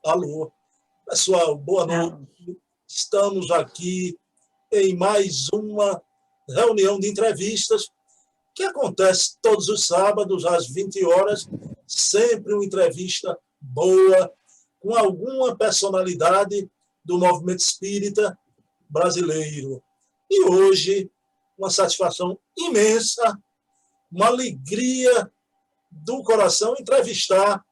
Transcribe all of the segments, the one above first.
Alô, pessoal, boa noite. Estamos aqui em mais uma reunião de entrevistas que acontece todos os sábados às 20 horas, sempre uma entrevista boa com alguma personalidade do movimento espírita brasileiro. E hoje, uma satisfação imensa, uma alegria do coração entrevistar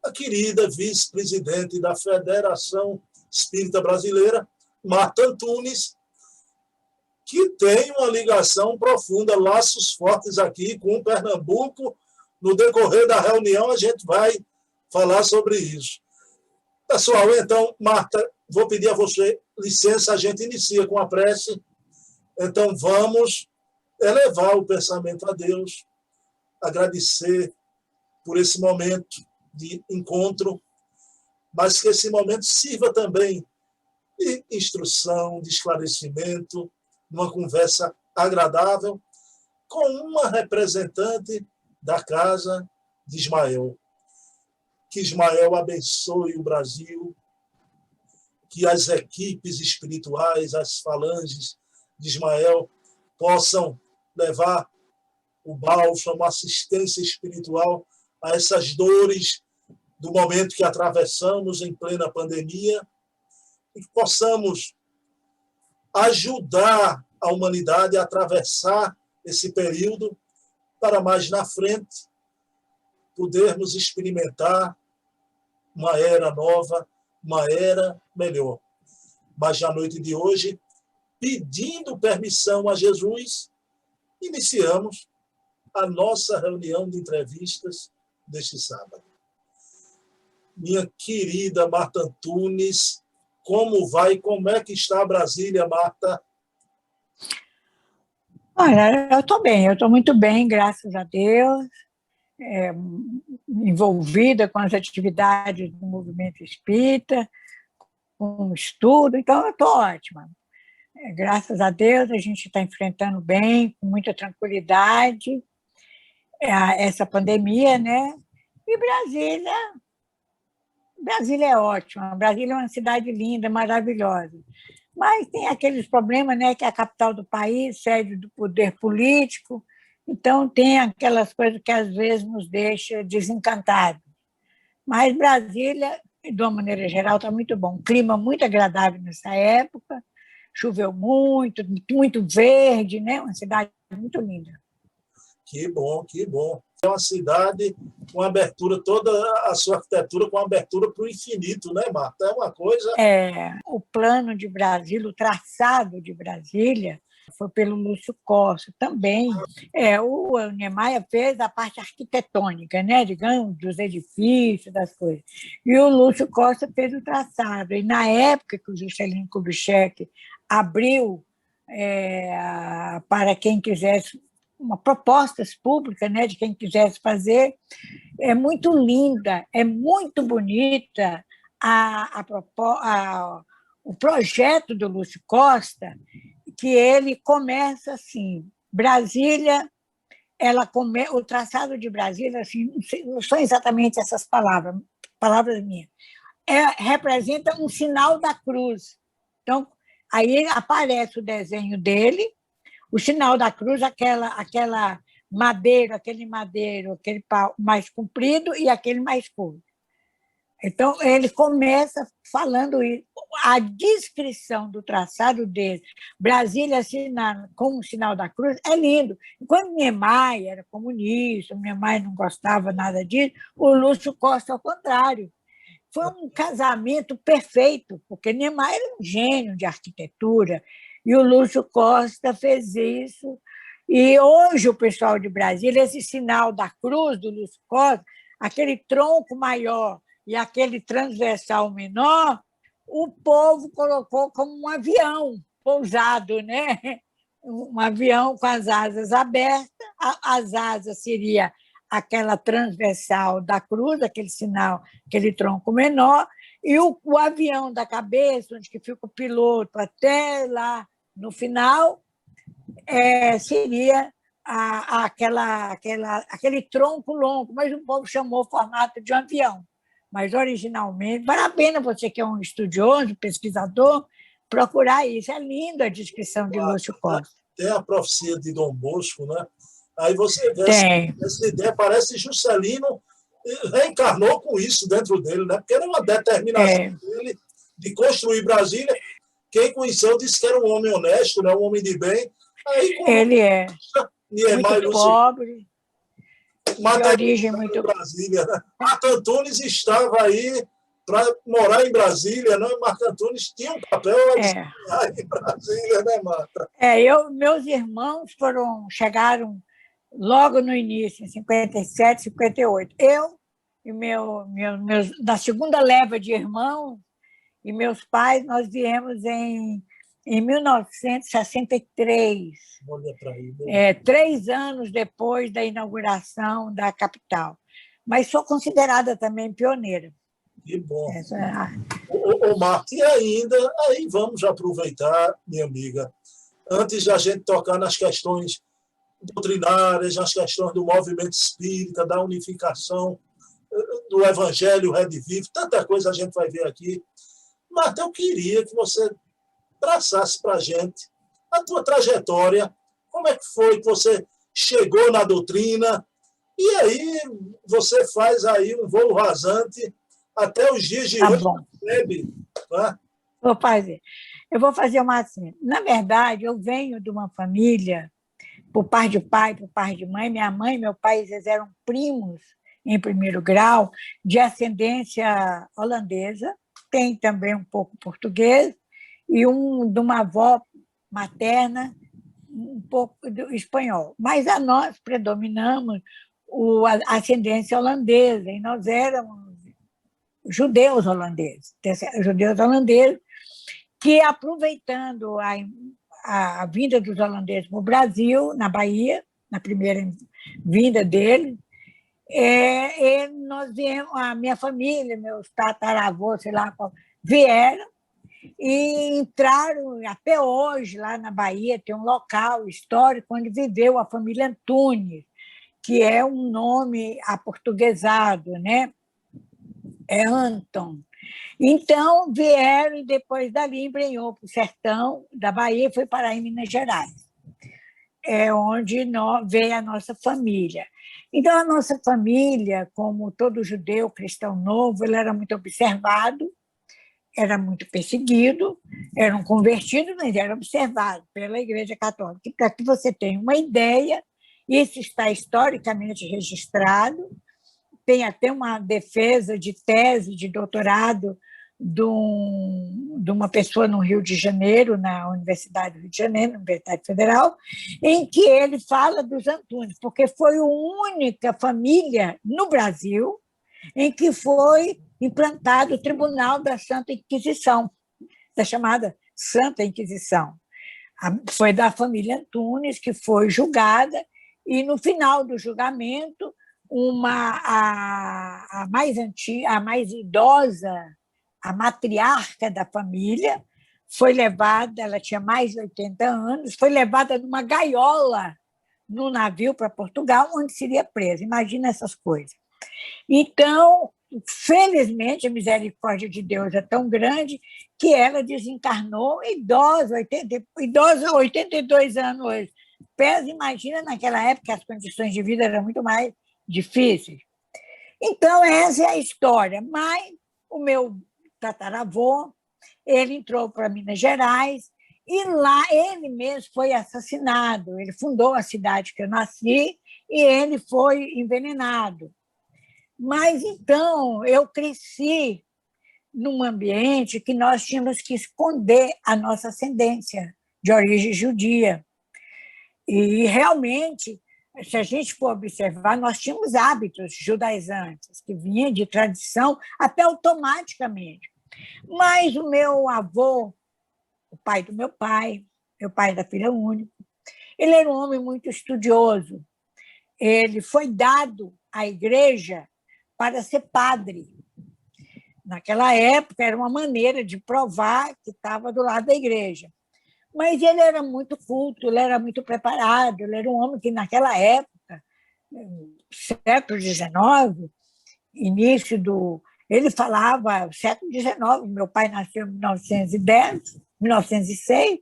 a querida vice-presidente da Federação Espírita Brasileira, Marta Antunes, que tem uma ligação profunda, laços fortes aqui com Pernambuco. No decorrer da reunião, a gente vai falar sobre isso. Pessoal, então, Marta, vou pedir a você licença, a gente inicia com a prece. Então, vamos elevar o pensamento a Deus, agradecer por esse momento de encontro, mas que esse momento sirva também de instrução, de esclarecimento, uma conversa agradável com uma representante da casa de Ismael. Que Ismael abençoe o Brasil, que as equipes espirituais, as falanges de Ismael possam levar o bálsamo, a assistência espiritual a essas dores do momento que atravessamos em plena pandemia e que possamos ajudar a humanidade a atravessar esse período para mais na frente podermos experimentar uma era nova, uma era melhor. Mas na noite de hoje, pedindo permissão a Jesus, iniciamos a nossa reunião de entrevistas deste sábado. Minha querida Marta Antunes, como vai? Como é que está Brasília, Marta? Olha, eu estou bem, eu estou muito bem, graças a Deus, envolvida com as atividades do movimento espírita, com o estudo, então eu estou ótima. Graças a Deus, a gente está enfrentando bem, com muita tranquilidade, essa pandemia, né? E Brasília é ótima, Brasília é uma cidade linda, maravilhosa. Mas tem aqueles problemas, né, que é a capital do país, sede do poder político, então tem aquelas coisas que às vezes nos deixam desencantados. Mas Brasília, de uma maneira geral, está muito bom. Clima muito agradável nessa época, choveu muito, muito verde, né? Uma cidade muito linda. Que bom, que bom. É uma cidade com abertura, toda a sua arquitetura com abertura para o infinito, né, Marta? É uma coisa... O plano de Brasília, o traçado de Brasília, foi pelo Lúcio Costa também. O Niemeyer fez a parte arquitetônica, né, digamos, dos edifícios, das coisas. E o Lúcio Costa fez o traçado. E na época que o Juscelino Kubitschek abriu para quem quisesse uma propostas públicas, né, de quem quisesse fazer, é muito linda, é muito bonita o projeto do Lúcio Costa, que ele começa assim, Brasília, o traçado de Brasília, assim, não são exatamente essas palavras minhas, representa um sinal da cruz. Então, aí aparece o desenho dele, o sinal da cruz, aquele madeiro, aquele pau mais comprido e aquele mais curto. Então, ele começa falando isso. A descrição do traçado dele, Brasília assinando com o sinal da cruz, é lindo. Enquanto Niemeyer era comunista, Niemeyer não gostava nada disso, o Lúcio Costa, ao contrário. Foi um casamento perfeito, porque Niemeyer era um gênio de arquitetura, e o Lúcio Costa fez isso. E hoje o pessoal de Brasília, esse sinal da cruz do Lúcio Costa, aquele tronco maior e aquele transversal menor, o povo colocou como um avião pousado, né? Um avião com as asas abertas, as asas seria aquela transversal da cruz, aquele sinal, aquele tronco menor, e o avião da cabeça, onde que fica o piloto até lá no final, seria aquele tronco longo, mas o povo chamou o formato de um avião, mas originalmente, vale a pena você que é um estudioso, pesquisador, procurar isso. É linda a descrição de Lúcio Costa. Tem a profecia de Dom Bosco, né? Aí você vê Tem. essa ideia, parece que Juscelino reencarnou com isso dentro dele, né? Porque era uma determinação dele de construir Brasília. Quem conheceu disse que era um homem honesto, né? Um homem de bem. Aí, ele é muito pobre, de origem muito... Brasília, né? Marco Antunes estava aí para morar em Brasília, né? Marco Antunes tinha um papel em Brasília, né, Marta? Meus irmãos chegaram logo no início, em 57, 58. Eu e da segunda leva de irmãos e meus pais, nós viemos em 1963, Olha para aí, 3 anos depois da inauguração da capital. Mas sou considerada também pioneira. Que bom. Ô, Marta, e ainda, aí vamos aproveitar, minha amiga, antes da gente tocar nas questões doutrinárias, nas questões do movimento espírita, da unificação, do Evangelho Redivivo, tanta coisa a gente vai ver aqui. Marta, eu queria que você traçasse para a gente a tua trajetória, como é que foi que você chegou na doutrina, e aí você faz aí um voo rasante até os dias de hoje. Bom. Tá? Eu vou fazer uma assim. Na verdade, eu venho de uma família, por parte de pai, por parte de mãe. Minha mãe e meu pai eles eram primos em primeiro grau, de ascendência holandesa, tem também um pouco português, e de uma avó materna, um pouco do espanhol. Mas a nós predominamos a ascendência holandesa, e nós éramos judeus holandeses, que, aproveitando a vinda dos holandeses no Brasil, na Bahia, na primeira vinda deles, nós viemos, a minha família, meus tataravôs, sei lá, vieram e entraram até hoje lá na Bahia, tem um local histórico onde viveu a família Antunes, que é um nome aportuguesado, né? É Anton. Então, vieram e depois dali embrenhou para o sertão da Bahia e foi parar em Minas Gerais, onde veio a nossa família. Então, a nossa família, como todo judeu cristão novo, ele era muito observado, era muito perseguido, era um convertido, mas era observado pela Igreja Católica. E para que você tenha uma ideia, isso está historicamente registrado, tem até uma defesa de tese de doutorado de uma pessoa no Rio de Janeiro, na Universidade do Rio de Janeiro, na Universidade Federal, em que ele fala dos Antunes, porque foi a única família no Brasil em que foi implantado o Tribunal da Santa Inquisição, da chamada Santa Inquisição. Foi da família Antunes que foi julgada, e no final do julgamento, a mais idosa, a matriarca da família, foi levada, ela tinha mais de 80 anos, foi levada numa gaiola no navio para Portugal, onde seria presa. Imagina essas coisas. Então, felizmente, a misericórdia de Deus é tão grande que ela desencarnou idosa, 82 anos hoje. Imagina, naquela época, as condições de vida eram muito mais difíceis. Então, essa é a história. Mas o meu tataravô, ele entrou para Minas Gerais e lá ele mesmo foi assassinado. Ele fundou a cidade que eu nasci e ele foi envenenado. Mas, então, eu cresci num ambiente que nós tínhamos que esconder a nossa ascendência de origem judia. E, realmente, se a gente for observar, nós tínhamos hábitos judaizantes, que vinham de tradição até automaticamente. Mas o meu avô, o pai do meu pai da filha única, ele era um homem muito estudioso. Ele foi dado à igreja para ser padre. Naquela época, era uma maneira de provar que estava do lado da igreja. Mas ele era muito culto, ele era muito preparado, ele era um homem que, naquela época, século XIX, início Ele falava século XIX, meu pai nasceu em 1910, 1906,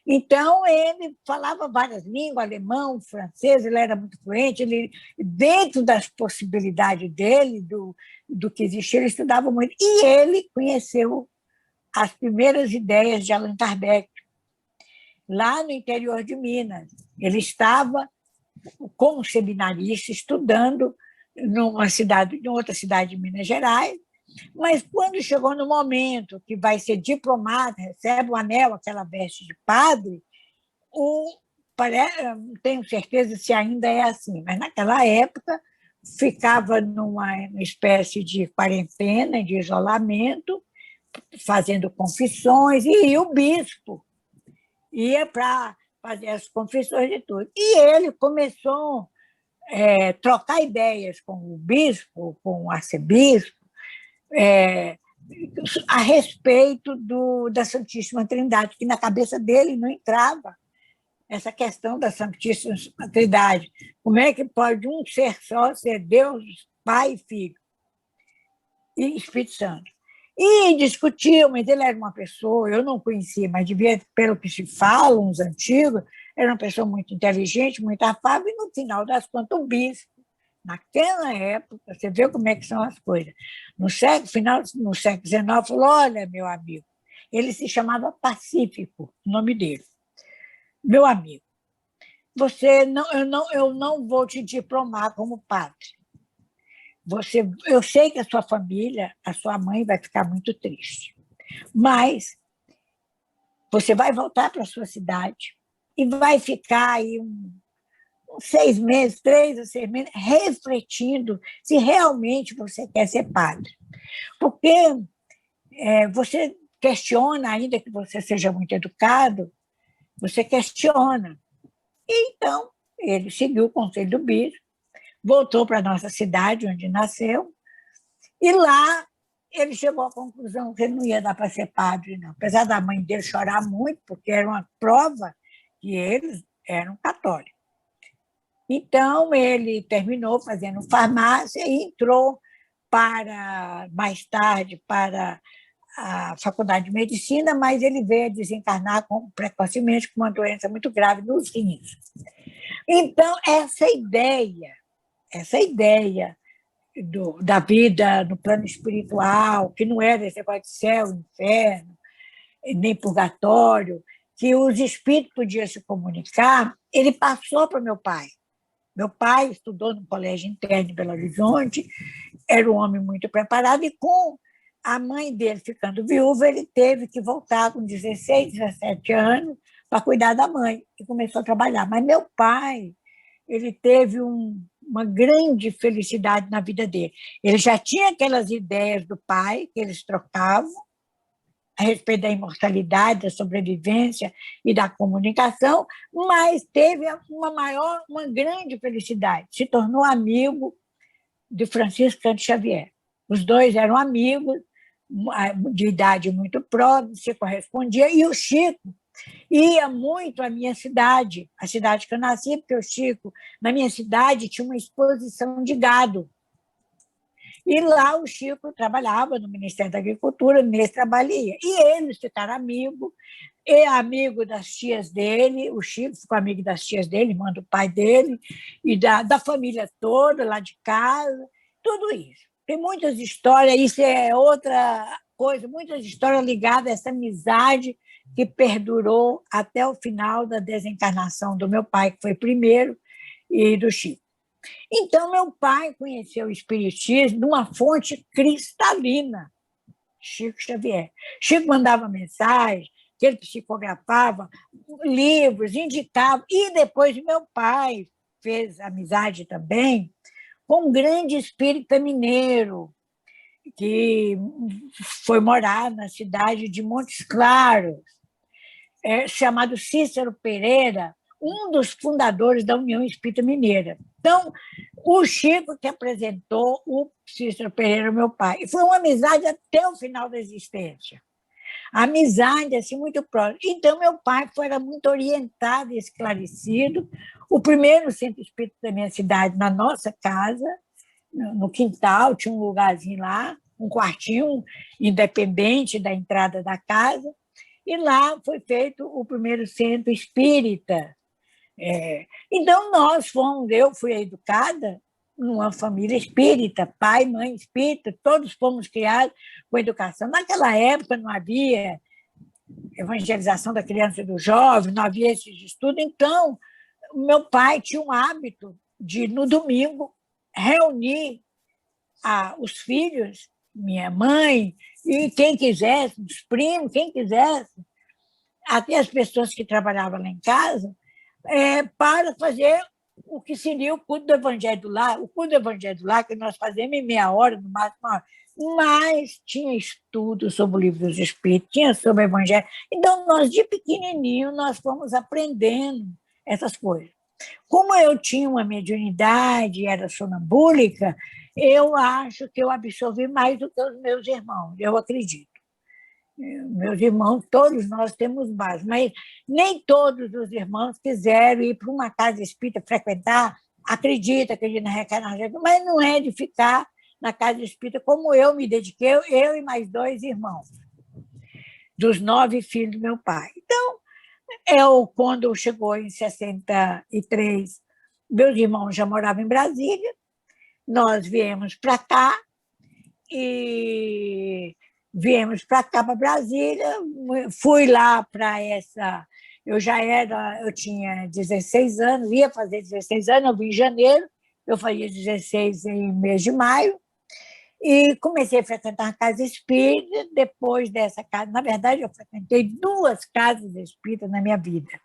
então ele falava várias línguas, alemão, francês, ele era muito fluente, ele, dentro das possibilidades dele, do que existia, ele estudava muito. E ele conheceu as primeiras ideias de Allan Kardec, lá no interior de Minas. Ele estava como seminarista estudando em outra cidade de Minas Gerais, mas quando chegou no momento que vai ser diplomado, recebe o anel, aquela veste de padre, não tenho certeza se ainda é assim, mas naquela época ficava numa espécie de quarentena, de isolamento, fazendo confissões, e o bispo ia para fazer as confissões de tudo. E ele começou a trocar ideias com o bispo, com o arcebispo, a respeito da Santíssima Trindade, que na cabeça dele não entrava essa questão da Santíssima Trindade. Como é que pode um ser só ser Deus, Pai e Filho e Espírito Santo? E discutiam, mas ele era uma pessoa, eu não conhecia, mas devia, pelo que se fala, uns antigos, era uma pessoa muito inteligente, muito afável, e no final das contas, o bispo, naquela época, você vê como é que são as coisas. No século XIX, falou: olha, meu amigo, ele se chamava Pacífico, o nome dele. Meu amigo, eu não vou te diplomar como padre. Eu sei que a sua família, a sua mãe vai ficar muito triste, mas você vai voltar para a sua cidade e vai ficar aí 6 meses, 3 ou 6 meses, refletindo se realmente você quer ser padre. Porque você questiona, ainda que você seja muito educado, você questiona. E, então, ele seguiu o conselho do bispo, voltou para a nossa cidade, onde nasceu, e lá ele chegou à conclusão que ele não ia dar para ser padre, não. Apesar da mãe dele chorar muito, porque era uma prova que eles eram católicos. Então, ele terminou fazendo farmácia e entrou mais tarde para a Faculdade de Medicina, mas ele veio a desencarnar precocemente com uma doença muito grave nos rins. Então, essa ideia da vida no plano espiritual, que não era esse negócio de céu, inferno, nem purgatório, que os espíritos podiam se comunicar, ele passou para meu pai. Meu pai estudou no colégio interno de Belo Horizonte, era um homem muito preparado, e com a mãe dele ficando viúva, ele teve que voltar com 16, 17 anos para cuidar da mãe, e começou a trabalhar. Mas meu pai, ele teve uma grande felicidade na vida dele. Ele já tinha aquelas ideias do pai, que eles trocavam, a respeito da imortalidade, da sobrevivência e da comunicação, mas teve uma grande felicidade. Se tornou amigo de Francisco Cândido Xavier. Os dois eram amigos, de idade muito próxima, se correspondia, e o Chico ia muito à minha cidade, a cidade que eu nasci, porque o Chico, na minha cidade, tinha uma exposição de gado. E lá o Chico trabalhava no Ministério da Agricultura, nesse trabalho ia. E eles ficaram amigos, e amigo das tias dele, o Chico ficou amigo das tias dele, irmã do pai dele, e da família toda, lá de casa, tudo isso. Tem muitas histórias, isso é outra coisa, muitas histórias ligadas a essa amizade que perdurou até o final da desencarnação do meu pai, que foi primeiro, e do Chico. Então, meu pai conheceu o espiritismo numa fonte cristalina, Chico Xavier. Chico mandava mensagem, que ele psicografava, livros, indicava, e depois meu pai fez amizade também com um grande espírita mineiro, que foi morar na cidade de Montes Claros, chamado Cícero Pereira, um dos fundadores da União Espírita Mineira. Então, o Chico que apresentou o Cícero Pereira, meu pai. E foi uma amizade até o final da existência. Amizade, assim, muito próxima. Então, meu pai era muito orientado e esclarecido. O primeiro centro espírita da minha cidade, na nossa casa, no quintal, tinha um lugarzinho lá, um quartinho independente da entrada da casa, e lá foi feito o primeiro centro espírita. Então, eu fui educada numa família espírita, pai, mãe espírita, todos fomos criados com educação. Naquela época não havia evangelização da criança e do jovem, não havia esses estudos, então meu pai tinha um hábito de, no domingo, reunir os filhos, minha mãe, e quem quisesse, os primos, quem quisesse, até as pessoas que trabalhavam lá em casa, para fazer o que seria o culto do Evangelho do Lar. O culto do Evangelho do Lar, que nós fazemos em meia hora, no máximo, mas tinha estudo sobre o Livro dos Espíritos, tinha sobre o Evangelho. Então, nós, de pequenininho, nós fomos aprendendo essas coisas. Como eu tinha uma mediunidade, era sonambúlica, eu acho que eu absorvi mais do que os meus irmãos, eu acredito. Meus irmãos, todos nós temos base, mas nem todos os irmãos quiseram ir para uma casa espírita frequentar, acredita na reencarnação, mas não é de ficar na casa espírita como eu me dediquei, eu e mais 2 irmãos, dos 9 filhos do meu pai. Então, quando chegou em 63, meus irmãos já moravam em Brasília, nós viemos para cá, e viemos para cá, para Brasília, fui lá para essa... Eu tinha 16 anos, ia fazer 16 anos, eu vim em janeiro, eu fazia 16 em mês de maio, e comecei a frequentar a casa espírita. Depois dessa casa, na verdade, eu frequentei 2 casas espíritas na minha vida,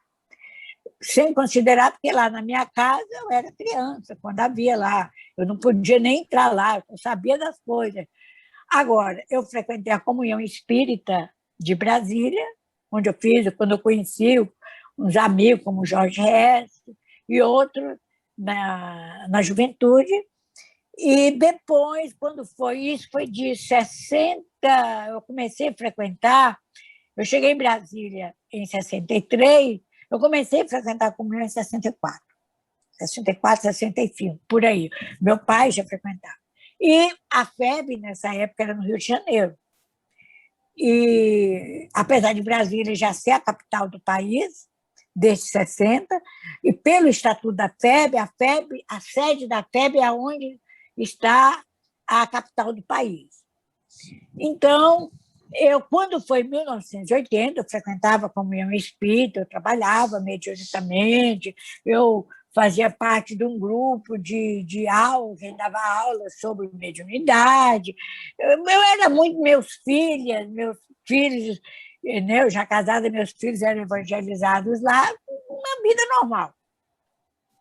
sem considerar, porque lá na minha casa eu era criança, quando havia lá, eu não podia nem entrar lá, eu sabia das coisas. Agora, eu frequentei a Comunhão Espírita de Brasília, quando eu conheci uns amigos como Jorge Hess e outros na juventude. E depois, quando foi isso, foi de 60, eu comecei a frequentar, eu cheguei em Brasília em 63, eu comecei a frequentar a Comunhão em 64, 65, por aí. Meu pai já frequentava. E a FEB, nessa época, era no Rio de Janeiro. E, apesar de Brasília já ser a capital do país, desde 60, e pelo Estatuto da FEB, a sede da FEB é onde está a capital do país. Então, quando foi em 1980, eu frequentava a Comunhão Espírita, eu trabalhava mediunicamente, eu fazia parte de um grupo de aulas, eu dava aulas sobre mediunidade. Eu era muito... meus filhos, né, eu já casada, meus filhos eram evangelizados lá, uma vida normal,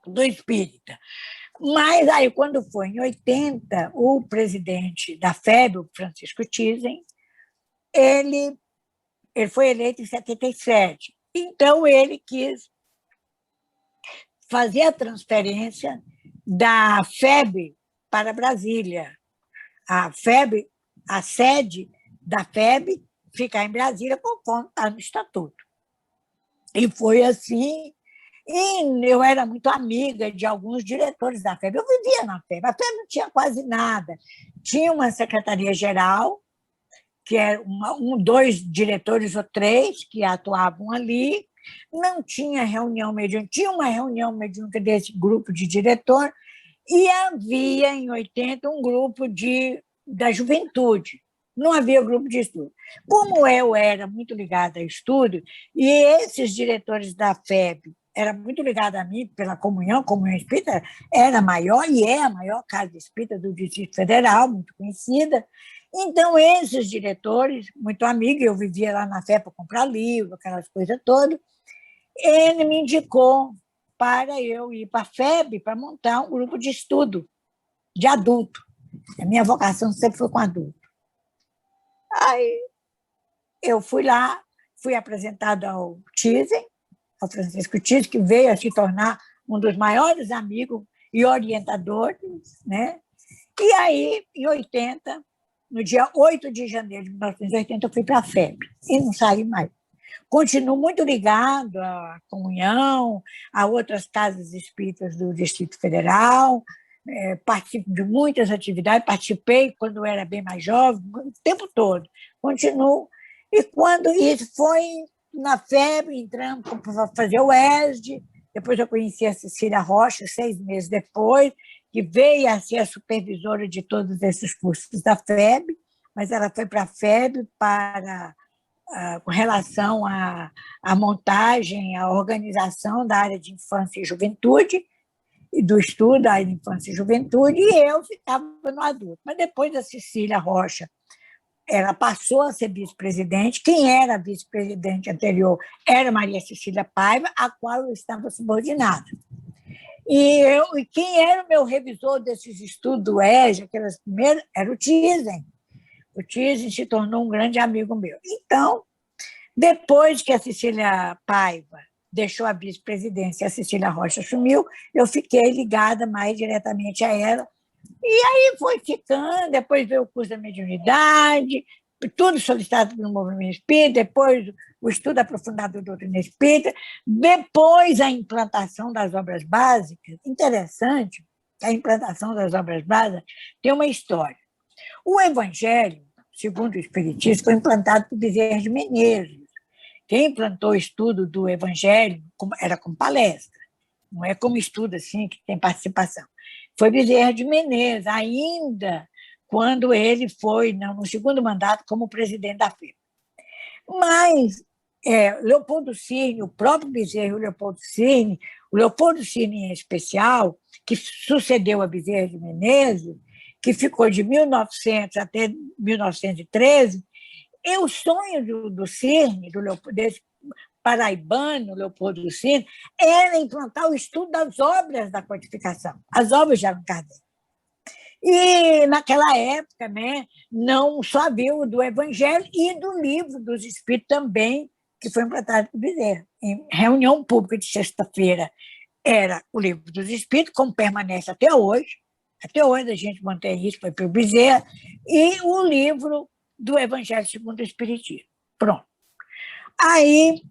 do espírita. Mas aí, quando foi em 80, o presidente da FEB, o Francisco Thyssen, ele foi eleito em 77. Então, ele quis fazer a transferência da FEB para Brasília. A sede da FEB ficar em Brasília, conforme está no Estatuto. E foi assim. E eu era muito amiga de alguns diretores da FEB. Eu vivia na FEB. A FEB não tinha quase nada. Tinha uma secretaria-geral, que era 2 diretores ou 3 que atuavam ali. Não tinha reunião mediúnica. Tinha uma reunião mediúnica desse grupo de diretor, e havia, em 80, um grupo da juventude. Não havia grupo de estudo. Como eu era muito ligada a estudo, e esses diretores da FEB era muito ligada a mim pela Comunhão Espírita, era a maior, e é a maior casa espírita do Distrito Federal, muito conhecida. Então, esses diretores, muito amigos, eu vivia lá na FEB para comprar livro, aquelas coisas todas, ele me indicou para eu ir para a FEB para montar um grupo de estudo de adulto. A minha vocação sempre foi com adulto. Aí eu fui lá, fui apresentada ao Thyssen, ao Francisco Thyssen, que veio a se tornar um dos maiores amigos e orientadores, né? E aí, em 80, no dia 8 de janeiro de 1980, eu fui para a FEB e não saí mais. Continuo muito ligado à Comunhão, a outras casas espíritas do Distrito Federal, participo de muitas atividades, participei quando era bem mais jovem, o tempo todo, continuo. E quando isso foi na FEB, entramos para fazer o ESD, depois eu conheci a Cecília Rocha, 6 meses depois, que veio a ser a supervisora de todos esses cursos da FEB, mas ela foi para a FEB com relação à montagem, à organização da área de infância e juventude, e do estudo da área de infância e juventude, e eu ficava no adulto. Mas depois a Cecília Rocha, ela passou a ser vice-presidente. Quem era vice-presidente anterior era Maria Cecília Paiva, a qual eu estava subordinada. E quem era o meu revisor desses estudos do EJA, aquelas primeiras, era o Tizen. O Tizen se tornou um grande amigo meu. Então, depois que a Cecília Paiva deixou a vice-presidência e a Cecília Rocha assumiu, eu fiquei ligada mais diretamente a ela. E aí foi ficando, depois veio o curso da mediunidade, tudo solicitado pelo movimento espírita, depois o estudo aprofundado da doutrina espírita, depois a implantação das obras básicas. Interessante, a implantação das obras básicas tem uma história. O Evangelho, segundo o Espiritismo, foi implantado por Bezerra de Menezes. Quem implantou o estudo do Evangelho era com palestra, não é como estudo assim, que tem participação. Foi Bezerra de Menezes, ainda quando ele foi, no segundo mandato, como presidente da FEB. Mas Leopoldo Cirne, o próprio Bezerra e o Leopoldo Cirne em especial, que sucedeu a Bezerra de Menezes, que ficou de 1900 até 1913, e o sonho do Cirne, desse paraibano, Leopoldo Cirne, era implantar o estudo das obras da codificação, as obras de Allan Kardec. E, naquela época, não só havia o do Evangelho e do Livro dos Espíritos também, que foi implantado por Bezerra. Em reunião pública de sexta-feira era o Livro dos Espíritos, como permanece até hoje. Até hoje a gente mantém isso, foi pelo Bezerra, e o livro do Evangelho segundo o Espiritismo. Pronto. Aí,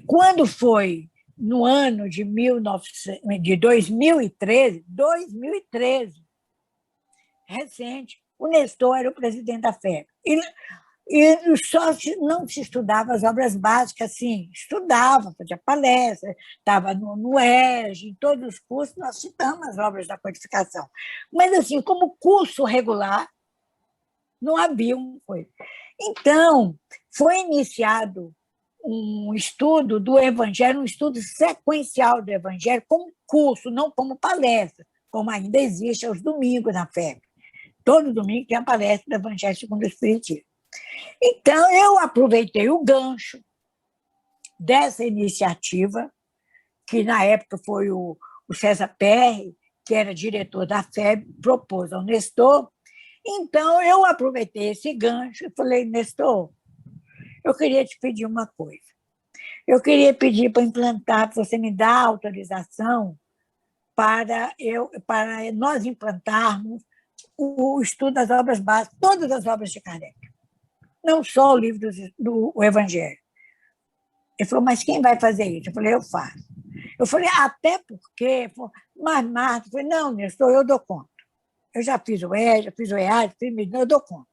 quando foi no ano de 2013, recente, o Nestor era o presidente da FEB. E só não se estudava as obras básicas, assim, estudava, fazia palestra, estava no EJA, em todos os cursos, nós citamos as obras da codificação. Mas, assim, como curso regular, não havia uma coisa. Então, foi iniciado um estudo do Evangelho, um estudo sequencial do Evangelho, como curso, não como palestra, como ainda existe aos domingos na FEB. Todo domingo tem a palestra do Evangelho segundo o Espiritismo. Então, eu aproveitei o gancho dessa iniciativa, que na época foi o César Perry, que era diretor da FEB, propôs ao Nestor. Então, eu aproveitei esse gancho e falei, Nestor, eu queria te pedir uma coisa. Eu queria pedir para implantar, para você me dar autorização para nós implantarmos o estudo das obras básicas, todas as obras de Kardec, não só o livro do Evangelho. Ele falou, mas quem vai fazer isso? Eu falei, eu faço. Eu falei, até porque... Mas, Marta, eu falei, não, Nestor, eu dou conta. Eu já fiz o EJA, fiz o EAD, eu dou conta.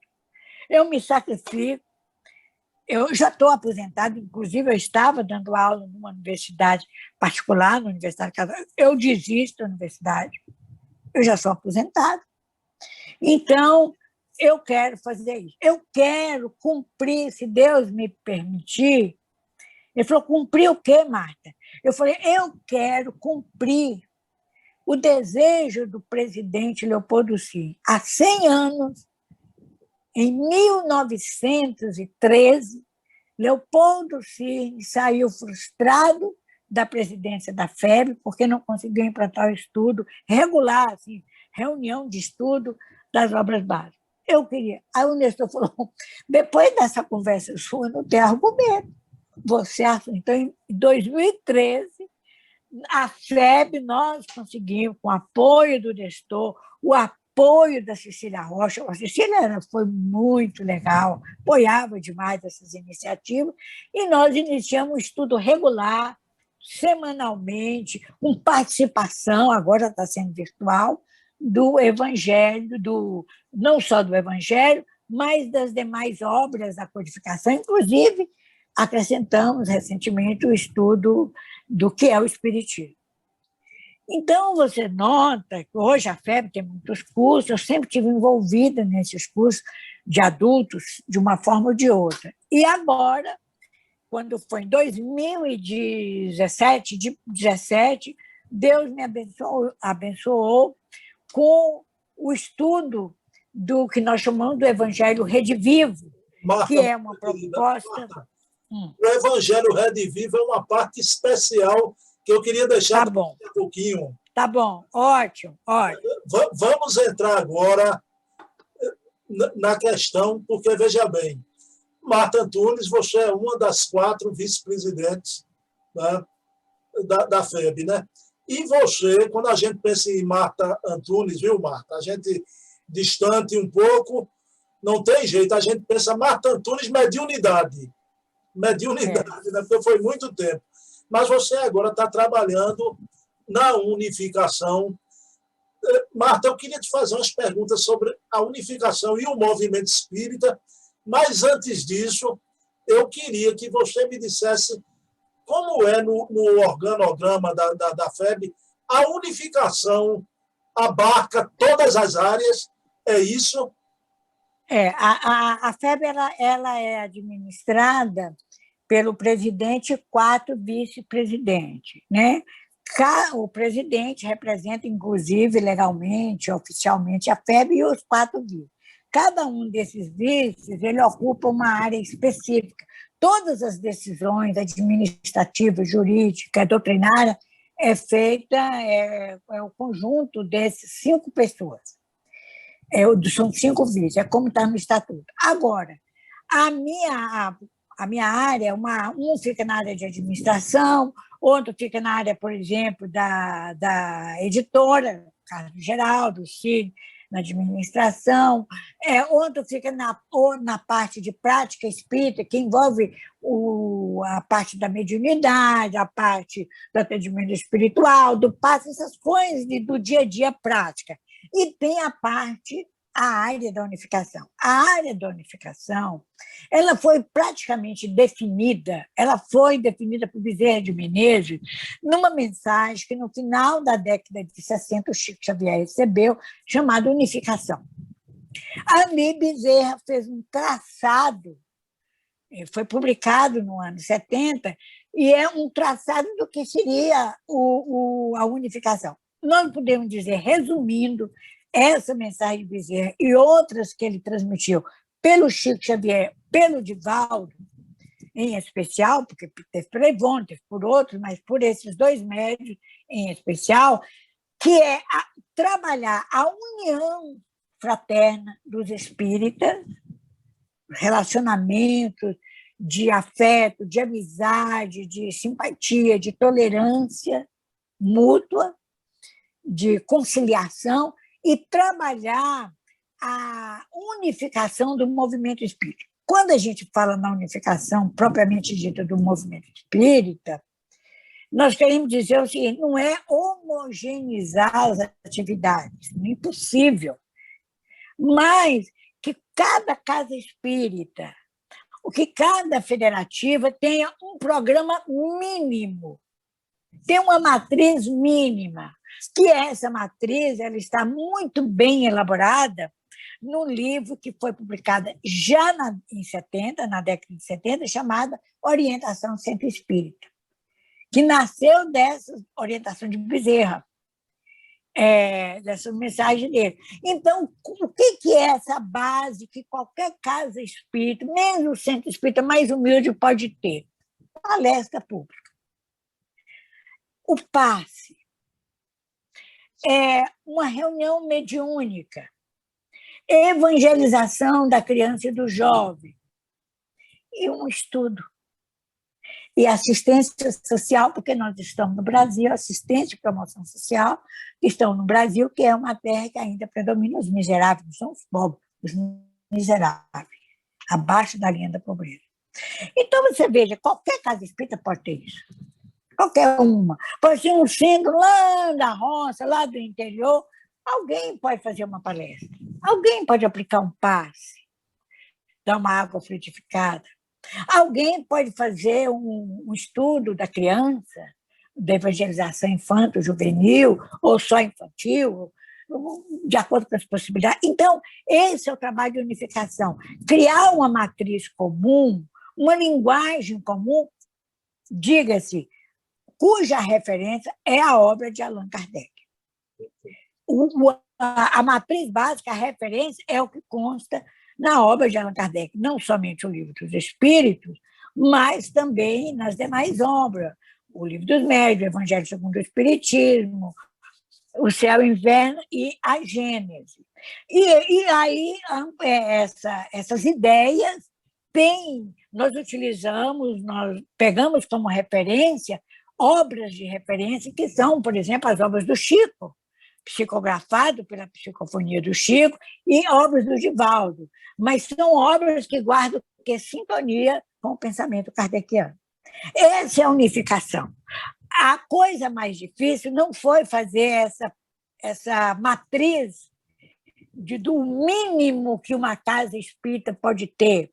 Eu me sacrifico. Eu já estou aposentada, inclusive eu estava dando aula numa universidade particular, na Universidade Católica. Eu desisto da universidade. Eu já sou aposentada. Então, eu quero fazer isso. Eu quero cumprir, se Deus me permitir. Ele falou, cumprir o quê, Marta? Eu falei, eu quero cumprir o desejo do presidente Leopoldo Cirne. Há 100 anos, em 1913, Leopoldo Cirne saiu frustrado da presidência da FEB, porque não conseguiu implantar o estudo regular, assim, reunião de estudo das obras básicas. Eu queria. Aí o Nestor falou, depois dessa conversa sua, não tem argumento. Você acha? Então, em 2013, a FEB, nós conseguimos, com o apoio do Nestor, o apoio da Cecília Rocha. A Cecília foi muito legal, apoiava demais essas iniciativas, e nós iniciamos um estudo regular, semanalmente, com participação, agora está sendo virtual, do Evangelho, não só do Evangelho, mas das demais obras da codificação. Inclusive, acrescentamos recentemente o estudo do que é o Espiritismo. Então, você nota que hoje a FEB tem muitos cursos, eu sempre estive envolvida nesses cursos de adultos, de uma forma ou de outra. E agora, quando foi em 2017, Deus me abençoou com o estudo do que nós chamamos do Evangelho Redivivo, Marta, que é uma proposta... Marta, o Evangelho Redivivo é uma parte especial que eu queria deixar um pouquinho. Tá bom, ótimo. Vamos entrar agora na questão, porque, veja bem, Marta Antunes, você é uma das 4 vice-presidentes, né, da FEB, né? E você, quando a gente pensa em Marta Antunes, viu, Marta? A gente distante um pouco, não tem jeito, a gente pensa Marta Antunes, mediunidade, né? Porque foi muito tempo. Mas você agora está trabalhando na unificação. Marta, eu queria te fazer umas perguntas sobre a unificação e o movimento espírita, mas antes disso, eu queria que você me dissesse como é no organograma da FEB, a unificação abarca todas as áreas, é isso? A FEB ela é administrada pelo presidente e 4 vice-presidentes, né? O presidente representa, inclusive, legalmente, oficialmente, a FEB e os 4 vices. Cada um desses vices ele ocupa uma área específica. Todas as decisões administrativas, jurídicas, doutrinárias, é o conjunto desses 5 pessoas. São 5 vices, é como está no estatuto. Agora, a minha área, um fica na área de administração, outro fica na área, por exemplo, da editora, Carlos Geraldo, Cid, na administração, outro fica na parte de prática espírita, que envolve a parte da mediunidade, a parte do atendimento espiritual, do passe, essas coisas do dia a dia prática. E tem a área da unificação. A área da unificação ela foi praticamente definida, por Bezerra de Menezes numa mensagem que, no final da década de 60, o Chico Xavier recebeu, chamada Unificação. Ali, Bezerra fez um traçado, foi publicado no ano 70, e é um traçado do que seria a unificação. Nós podemos dizer, resumindo, essa mensagem de Bezerra e outras que ele transmitiu pelo Chico Xavier, pelo Divaldo, em especial, porque teve por Evon, teve por outros, mas por esses 2 médios em especial, que é trabalhar a união fraterna dos espíritas, relacionamentos de afeto, de amizade, de simpatia, de tolerância mútua, de conciliação, e trabalhar a unificação do movimento espírita. Quando a gente fala na unificação propriamente dita do movimento espírita, nós queremos dizer o seguinte, não é homogeneizar as atividades, é impossível, mas que cada casa espírita, que cada federativa tenha um programa mínimo, tem uma matriz mínima, que essa matriz ela está muito bem elaborada num livro que foi publicado já em 70, na década de 70, chamada Orientação Centro Espírita, que nasceu dessa orientação de Bezerra, dessa mensagem dele. Então, o que é essa base que qualquer casa espírita, mesmo o centro espírita mais humilde, pode ter? Palestra pública. O passe é uma reunião mediúnica, evangelização da criança e do jovem, e um estudo. E assistência social, porque nós estamos no Brasil, assistência e promoção social, que estão no Brasil, que é uma terra que ainda predomina os miseráveis, não são os pobres, os miseráveis, abaixo da linha da pobreza. Então, você veja, qualquer casa espírita pode ter isso. Qualquer uma. Pode ser um centro lá da roça, lá do interior, Alguém pode fazer uma palestra, alguém pode aplicar um passe, dar uma água frutificada, alguém pode fazer um estudo da criança, da evangelização infanto-juvenil, ou só infantil, de acordo com as possibilidades. Então, esse é o trabalho de unificação. Criar uma matriz comum, uma linguagem comum, diga-se, cuja referência é a obra de Allan Kardec. A matriz básica, a referência, é o que consta na obra de Allan Kardec, não somente o Livro dos Espíritos, mas também nas demais obras, o Livro dos Médiuns, o Evangelho segundo o Espiritismo, o Céu e o Inverno e a Gênese. E aí, essas ideias nós utilizamos, nós pegamos como referência obras de referência que são, por exemplo, as obras do Chico, psicografado pela Psicofonia do Chico, e obras do Divaldo, mas são obras que guardam sintonia com o pensamento kardeciano. Essa é a unificação. A coisa mais difícil não foi fazer essa matriz do mínimo que uma casa espírita pode ter,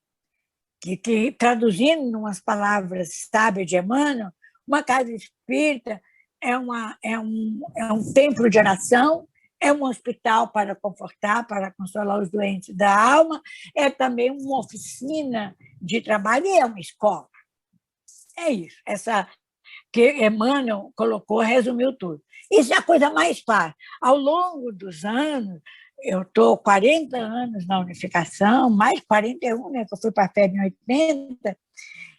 que traduzindo em umas palavras sábias de Emmanuel, uma casa espírita é um templo de oração, é um hospital para confortar, para consolar os doentes da alma, é também uma oficina de trabalho e é uma escola. É isso, essa que Emmanuel colocou, resumiu tudo. Isso é a coisa mais fácil. Ao longo dos anos, eu estou 40 anos na unificação, mais 41, né, que eu fui para a FEB em 80,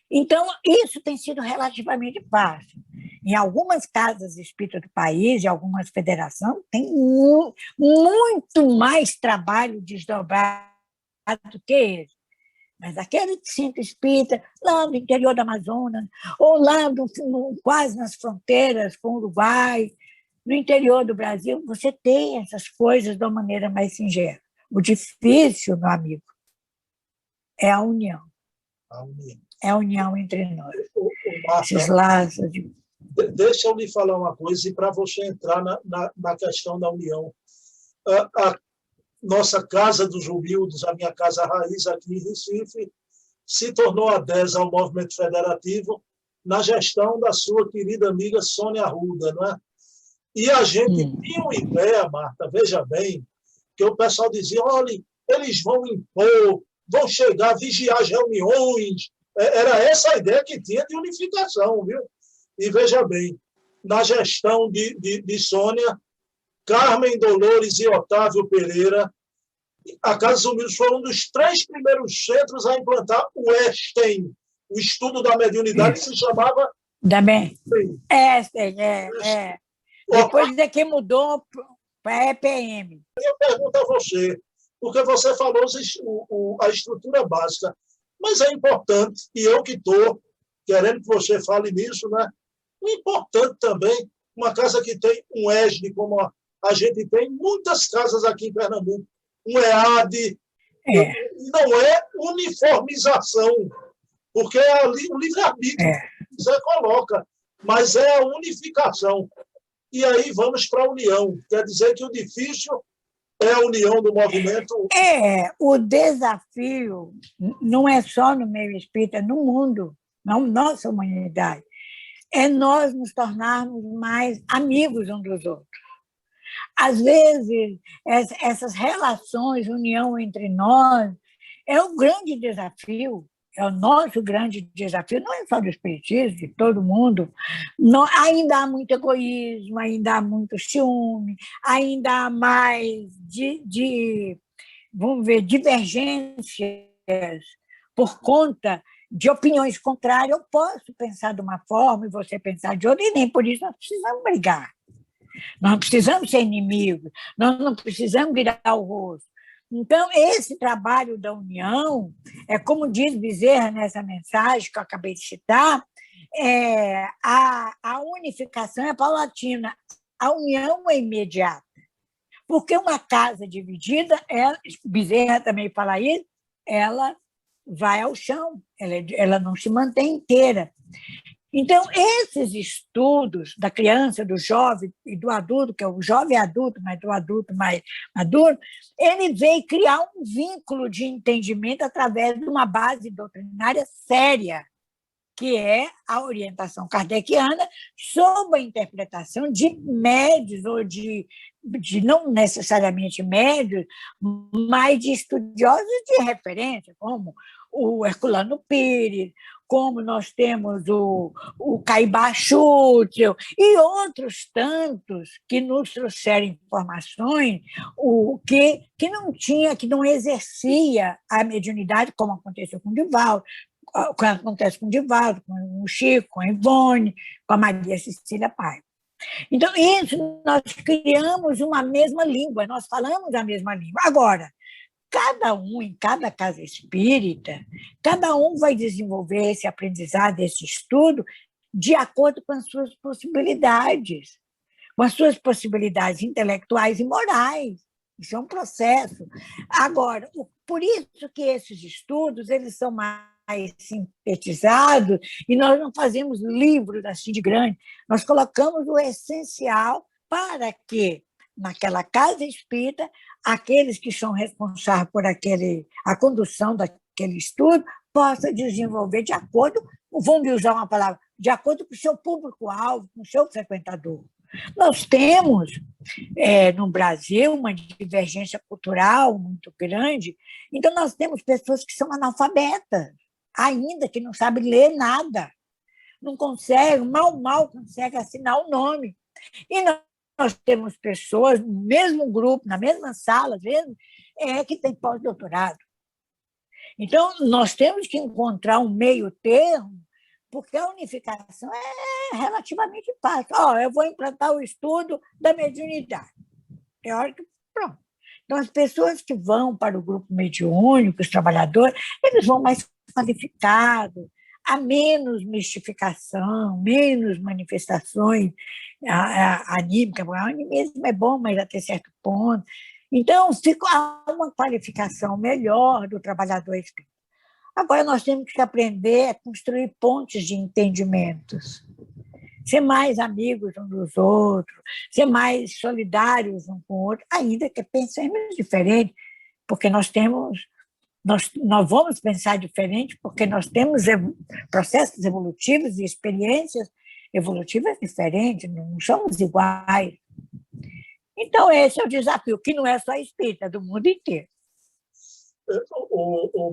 então isso tem sido relativamente fácil. Em algumas casas espíritas do país, em algumas federações, tem muito mais trabalho desdobrado do que esse. Mas aquele centro espírita, lá no interior do Amazonas, ou lá quase nas fronteiras com o Uruguai, no interior do Brasil, você tem essas coisas de uma maneira mais singela. O difícil, meu amigo, é a união. A união. É a união entre nós. Marta, esses laços. Deixa eu lhe falar uma coisa, e para você entrar na questão da união. A nossa Casa dos Humildes, a minha casa raiz aqui em Recife, se tornou adesa ao movimento federativo na gestão da sua querida amiga Sônia Arruda, não é? E a gente tinha uma ideia, Marta, veja bem, que o pessoal dizia, olha, eles vão impor, vão chegar, vigiar as reuniões. Era essa a ideia que tinha de unificação, viu? E veja bem, na gestão de Sônia, Carmen Dolores e Otávio Pereira, a Casa dos Humildes foi um dos 3 primeiros centros a implantar o ESTEM, o estudo da mediunidade, que se chamava... Também. Depois é que mudou para EPM. Eu pergunto a você, porque você falou a estrutura básica, mas é importante, e eu que estou querendo que você fale nisso, né? O importante também, uma casa que tem um ESD, como a gente tem muitas casas aqui em Pernambuco, um EAD, não é uniformização, porque é o livre-arbítrio que você coloca, mas é a unificação. E aí vamos para a união. Quer dizer que o difícil é a união do movimento. O desafio não é só no meio espírita, no mundo, na nossa humanidade, é nós nos tornarmos mais amigos uns dos outros. Às vezes, essas relações, união entre nós, é um grande desafio, é o nosso grande desafio, não é só do espiritismo, de todo mundo. Ainda há muito egoísmo, ainda há muito ciúme, ainda há mais vamos ver, divergências por conta de opiniões contrárias. Eu posso pensar de uma forma e você pensar de outra, e nem por isso nós precisamos brigar. Nós não precisamos ser inimigos, nós não precisamos virar o rosto. Então, esse trabalho da união, como diz Bezerra nessa mensagem que eu acabei de citar, a unificação é paulatina, a união é imediata. Porque uma casa dividida, Bezerra também fala isso, ela vai ao chão, ela não se mantém inteira. Então, esses estudos da criança, do jovem e do adulto, que é o jovem adulto, mas do adulto mais maduro, ele veio criar um vínculo de entendimento através de uma base doutrinária séria, que é a orientação kardeciana sob a interpretação de médios, ou de não necessariamente médios, mas de estudiosos de referência, como o Herculano Pires, como nós temos o Caibá Schutzel e outros tantos que nos trouxeram informações que não tinha, que não exercia a mediunidade, como aconteceu com o Divaldo, acontece com o Divaldo, com o Chico, com a Ivone, com a Maria Cecília Paiva. Então, isso, nós criamos uma mesma língua, nós falamos a mesma língua. Agora, cada um, em cada casa espírita, cada um vai desenvolver esse aprendizado, esse estudo, de acordo com as suas possibilidades, intelectuais e morais. Isso é um processo. Agora, por isso que esses estudos eles são mais sintetizados, e nós não fazemos livros assim de grande, nós colocamos o essencial para que, naquela casa espírita, aqueles que são responsáveis por a condução daquele estudo possam desenvolver de acordo, vamos usar uma palavra, de acordo com o seu público-alvo, com o seu frequentador. Nós temos, no Brasil, uma divergência cultural muito grande, então nós temos pessoas que são analfabetas, ainda que não sabem ler nada, não conseguem, mal conseguem assinar o nome. E nós temos pessoas no mesmo grupo, na mesma sala, às vezes, que tem pós-doutorado. Então, nós temos que encontrar um meio termo, porque a unificação é relativamente fácil. Eu vou implantar o estudo da mediunidade. Teórico, pronto. Então, as pessoas que vão para o grupo mediúnico, os trabalhadores, eles vão mais qualificados, há menos mistificação, menos manifestações anímicas. O animismo é bom, mas até certo ponto. Então, há uma qualificação melhor do trabalhador espírita. Agora, nós temos que aprender a construir pontes de entendimentos, ser mais amigos uns dos outros, ser mais solidários um com o outro, ainda que pensemos diferente, porque nós vamos pensar diferente, porque nós temos processos evolutivos e experiências evolutivas diferentes, não somos iguais. Então, esse é o desafio, que não é só espírita, é do mundo inteiro.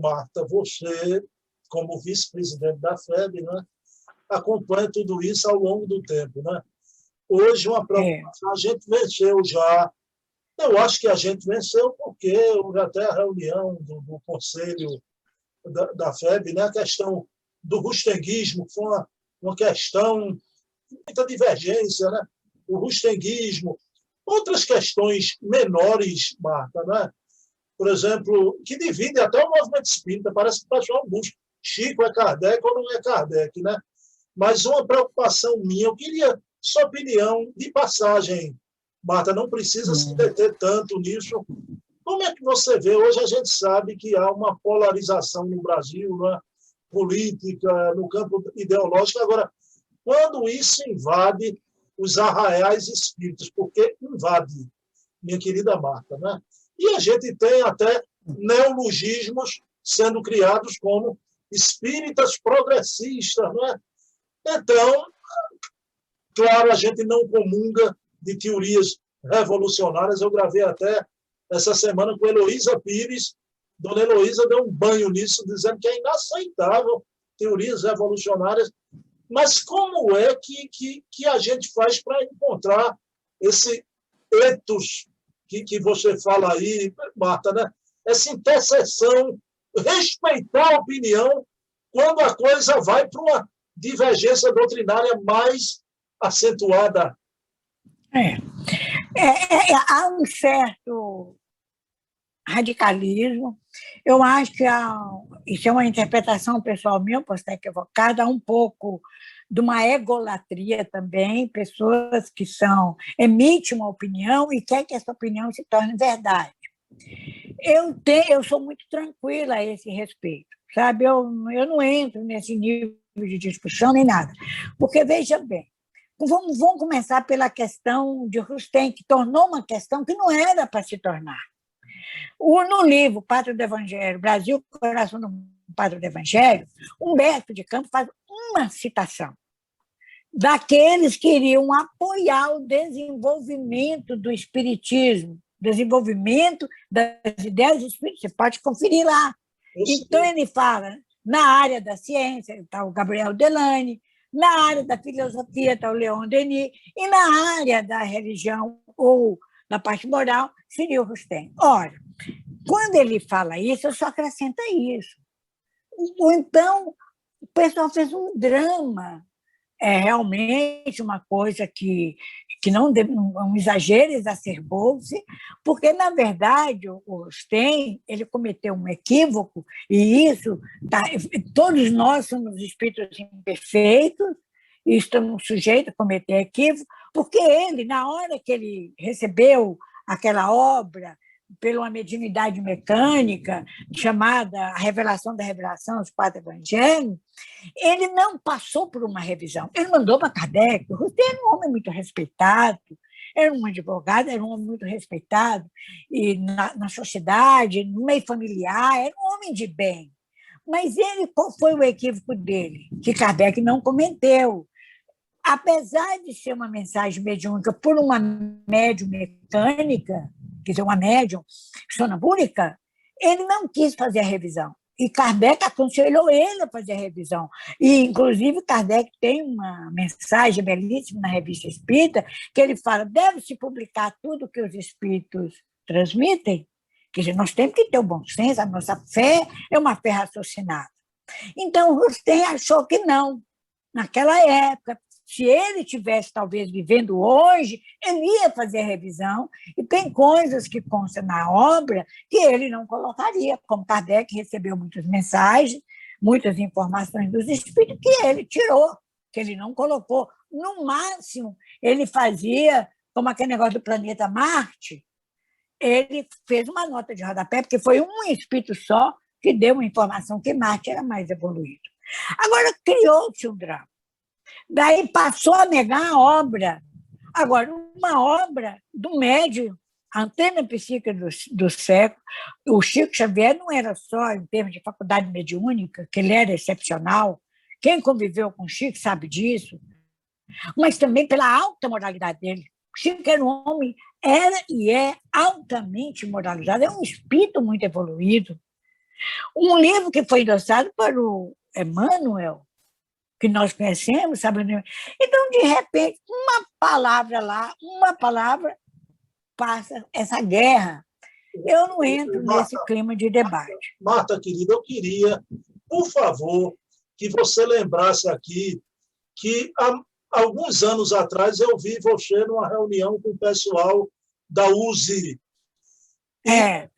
Marta, você, como vice-presidente da FEB, né, acompanha tudo isso ao longo do tempo. Né? Hoje, uma preocupação, a gente venceu já. Eu acho que a gente venceu porque houve até a reunião do Conselho da FEB, né, a questão do rustenguismo foi uma questão de muita divergência, né? O rustenguismo, outras questões menores, Marta, né? Por exemplo, que dividem até o movimento espírita, parece que o pessoal busca. Chico é Kardec ou não é Kardec, né? Mas uma preocupação minha, eu queria sua opinião de passagem, Marta, não precisa se deter tanto nisso. Como é que você vê? Hoje a gente sabe que há uma polarização no Brasil, né? Política, no campo ideológico. Agora, quando isso invade os arraiais espíritas, porque invade, minha querida Marta, né? E a gente tem até neologismos sendo criados como espíritas progressistas, não é? Então, claro, a gente não comunga de teorias revolucionárias. Eu gravei até essa semana com Heloísa Pires. Dona Heloísa deu um banho nisso, dizendo que é inaceitável teorias revolucionárias. Mas como é que a gente faz para encontrar esse ethos que você fala aí, Marta, né? Essa interseção, respeitar a opinião quando a coisa vai para uma divergência doutrinária mais acentuada? Há um certo radicalismo. Eu acho que isso é uma interpretação pessoal minha, posso estar equivocada, há um pouco de uma egolatria também, pessoas que emitem uma opinião e querem que essa opinião se torne verdade. Eu sou muito tranquila a esse respeito, sabe? Eu não entro nesse nível de discussão nem nada. Porque, veja bem, vamos começar pela questão de Rustem, que tornou uma questão que não era para se tornar. No livro Pátria do Evangelho, Brasil, Coração do Pátria do Evangelho, Humberto de Campos faz uma citação daqueles que iriam apoiar o desenvolvimento do espiritismo, desenvolvimento das ideias espíritas. Você pode conferir lá. Então, ele fala, na área da ciência, está o Gabriel Delany, na área da filosofia está o Leon Denis, e na área da religião ou da parte moral seria o Rustem. Ora, quando ele fala isso, eu só acrescento isso. Ou então, o pessoal fez um drama, realmente uma coisa que não um exagero, exacerbou-se, porque, na verdade, o Rustem, ele cometeu um equívoco, e isso, todos nós somos espíritos imperfeitos, e estamos sujeitos a cometer equívoco, porque ele, na hora que ele recebeu aquela obra pela uma mediunidade mecânica, chamada A Revelação da Revelação, os 4 Evangelhos, ele não passou por uma revisão. Ele mandou para Kardec. O Rustem era um homem muito respeitado, era um advogado, era um homem muito respeitado e na sociedade, no meio familiar, era um homem de bem. Mas qual foi o equívoco dele? Que Kardec não cometeu. Apesar de ser uma mensagem mediúnica por uma médium mecânica, quer dizer, uma médium sonambúlica, ele não quis fazer a revisão. E Kardec aconselhou ele a fazer a revisão. E, inclusive, Kardec tem uma mensagem belíssima na Revista Espírita, que ele fala, deve-se publicar tudo que os espíritos transmitem. Quer dizer, nós temos que ter o bom senso, a nossa fé é uma fé raciocinada. Então, Rustem achou que não. Naquela época, se ele tivesse, talvez, vivendo hoje, ele ia fazer a revisão, e tem coisas que constam na obra que ele não colocaria, como Kardec recebeu muitas mensagens, muitas informações dos espíritos que ele tirou, que ele não colocou. No máximo, ele fazia, como aquele negócio do planeta Marte, ele fez uma nota de rodapé, porque foi um espírito só que deu uma informação que Marte era mais evoluído. Agora, criou-se um drama. Daí passou a negar a obra. Agora, uma obra do médium, a antena psíquica do século, o Chico Xavier não era só em termos de faculdade mediúnica, que ele era excepcional, quem conviveu com o Chico sabe disso, mas também pela alta moralidade dele. O Chico era um homem, era e é altamente moralizado, é um espírito muito evoluído. Um livro que foi endossado para o Emmanuel, que nós conhecemos, sabe? Então, de repente, uma palavra lá, uma palavra passa essa guerra. Eu não entro nesse clima de debate. Marta, querida, eu queria, por favor, que você lembrasse aqui que há alguns anos atrás eu vi você numa reunião com o pessoal da USE.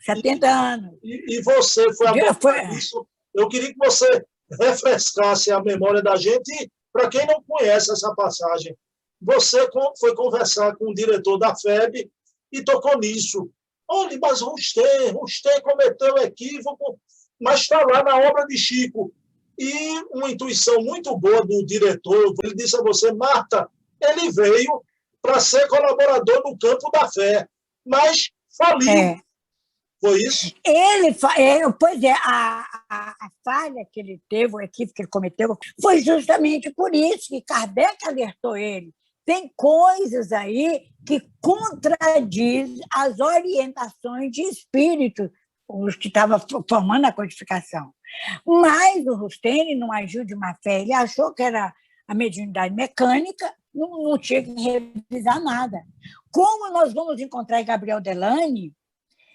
70 anos. E você foi abordar isso. Eu queria que você refrescasse a memória da gente. Para quem não conhece essa passagem, você foi conversar com o diretor da FEB e tocou nisso. Olha, mas Rustem cometeu equívoco, mas está lá na obra de Chico. E uma intuição muito boa do diretor, ele disse a você, Marta, ele veio para ser colaborador no campo da fé, mas faliu. Foi isso? Pois é, a falha que ele teve, o equívoco que ele cometeu, foi justamente por isso que Kardec alertou ele. Tem coisas aí que contradizem as orientações de espírito, os que estavam formando a codificação. Mas o Rustem não agiu de má fé, ele achou que era a mediunidade mecânica, não tinha que revisar nada. Como nós vamos encontrar em Gabriel Delany,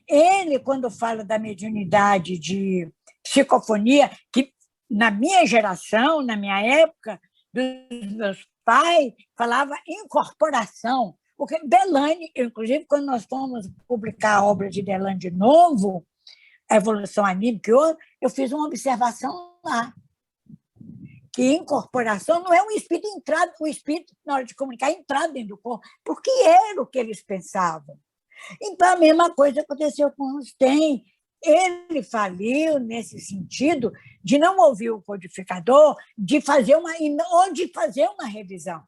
ele, quando fala da mediunidade de psicofonia, que na minha geração, na minha época, dos meus pais, falava incorporação. Porque Delany, inclusive, quando nós fomos publicar a obra de Delany de novo, A Evolução Anímica, eu fiz uma observação lá, que incorporação não é um espírito entrado, o espírito, na hora de comunicar, entrado dentro do corpo, porque era o que eles pensavam. Então, a mesma coisa aconteceu com o Rustem. Ele faliu nesse sentido de não ouvir o codificador, de fazer uma revisão.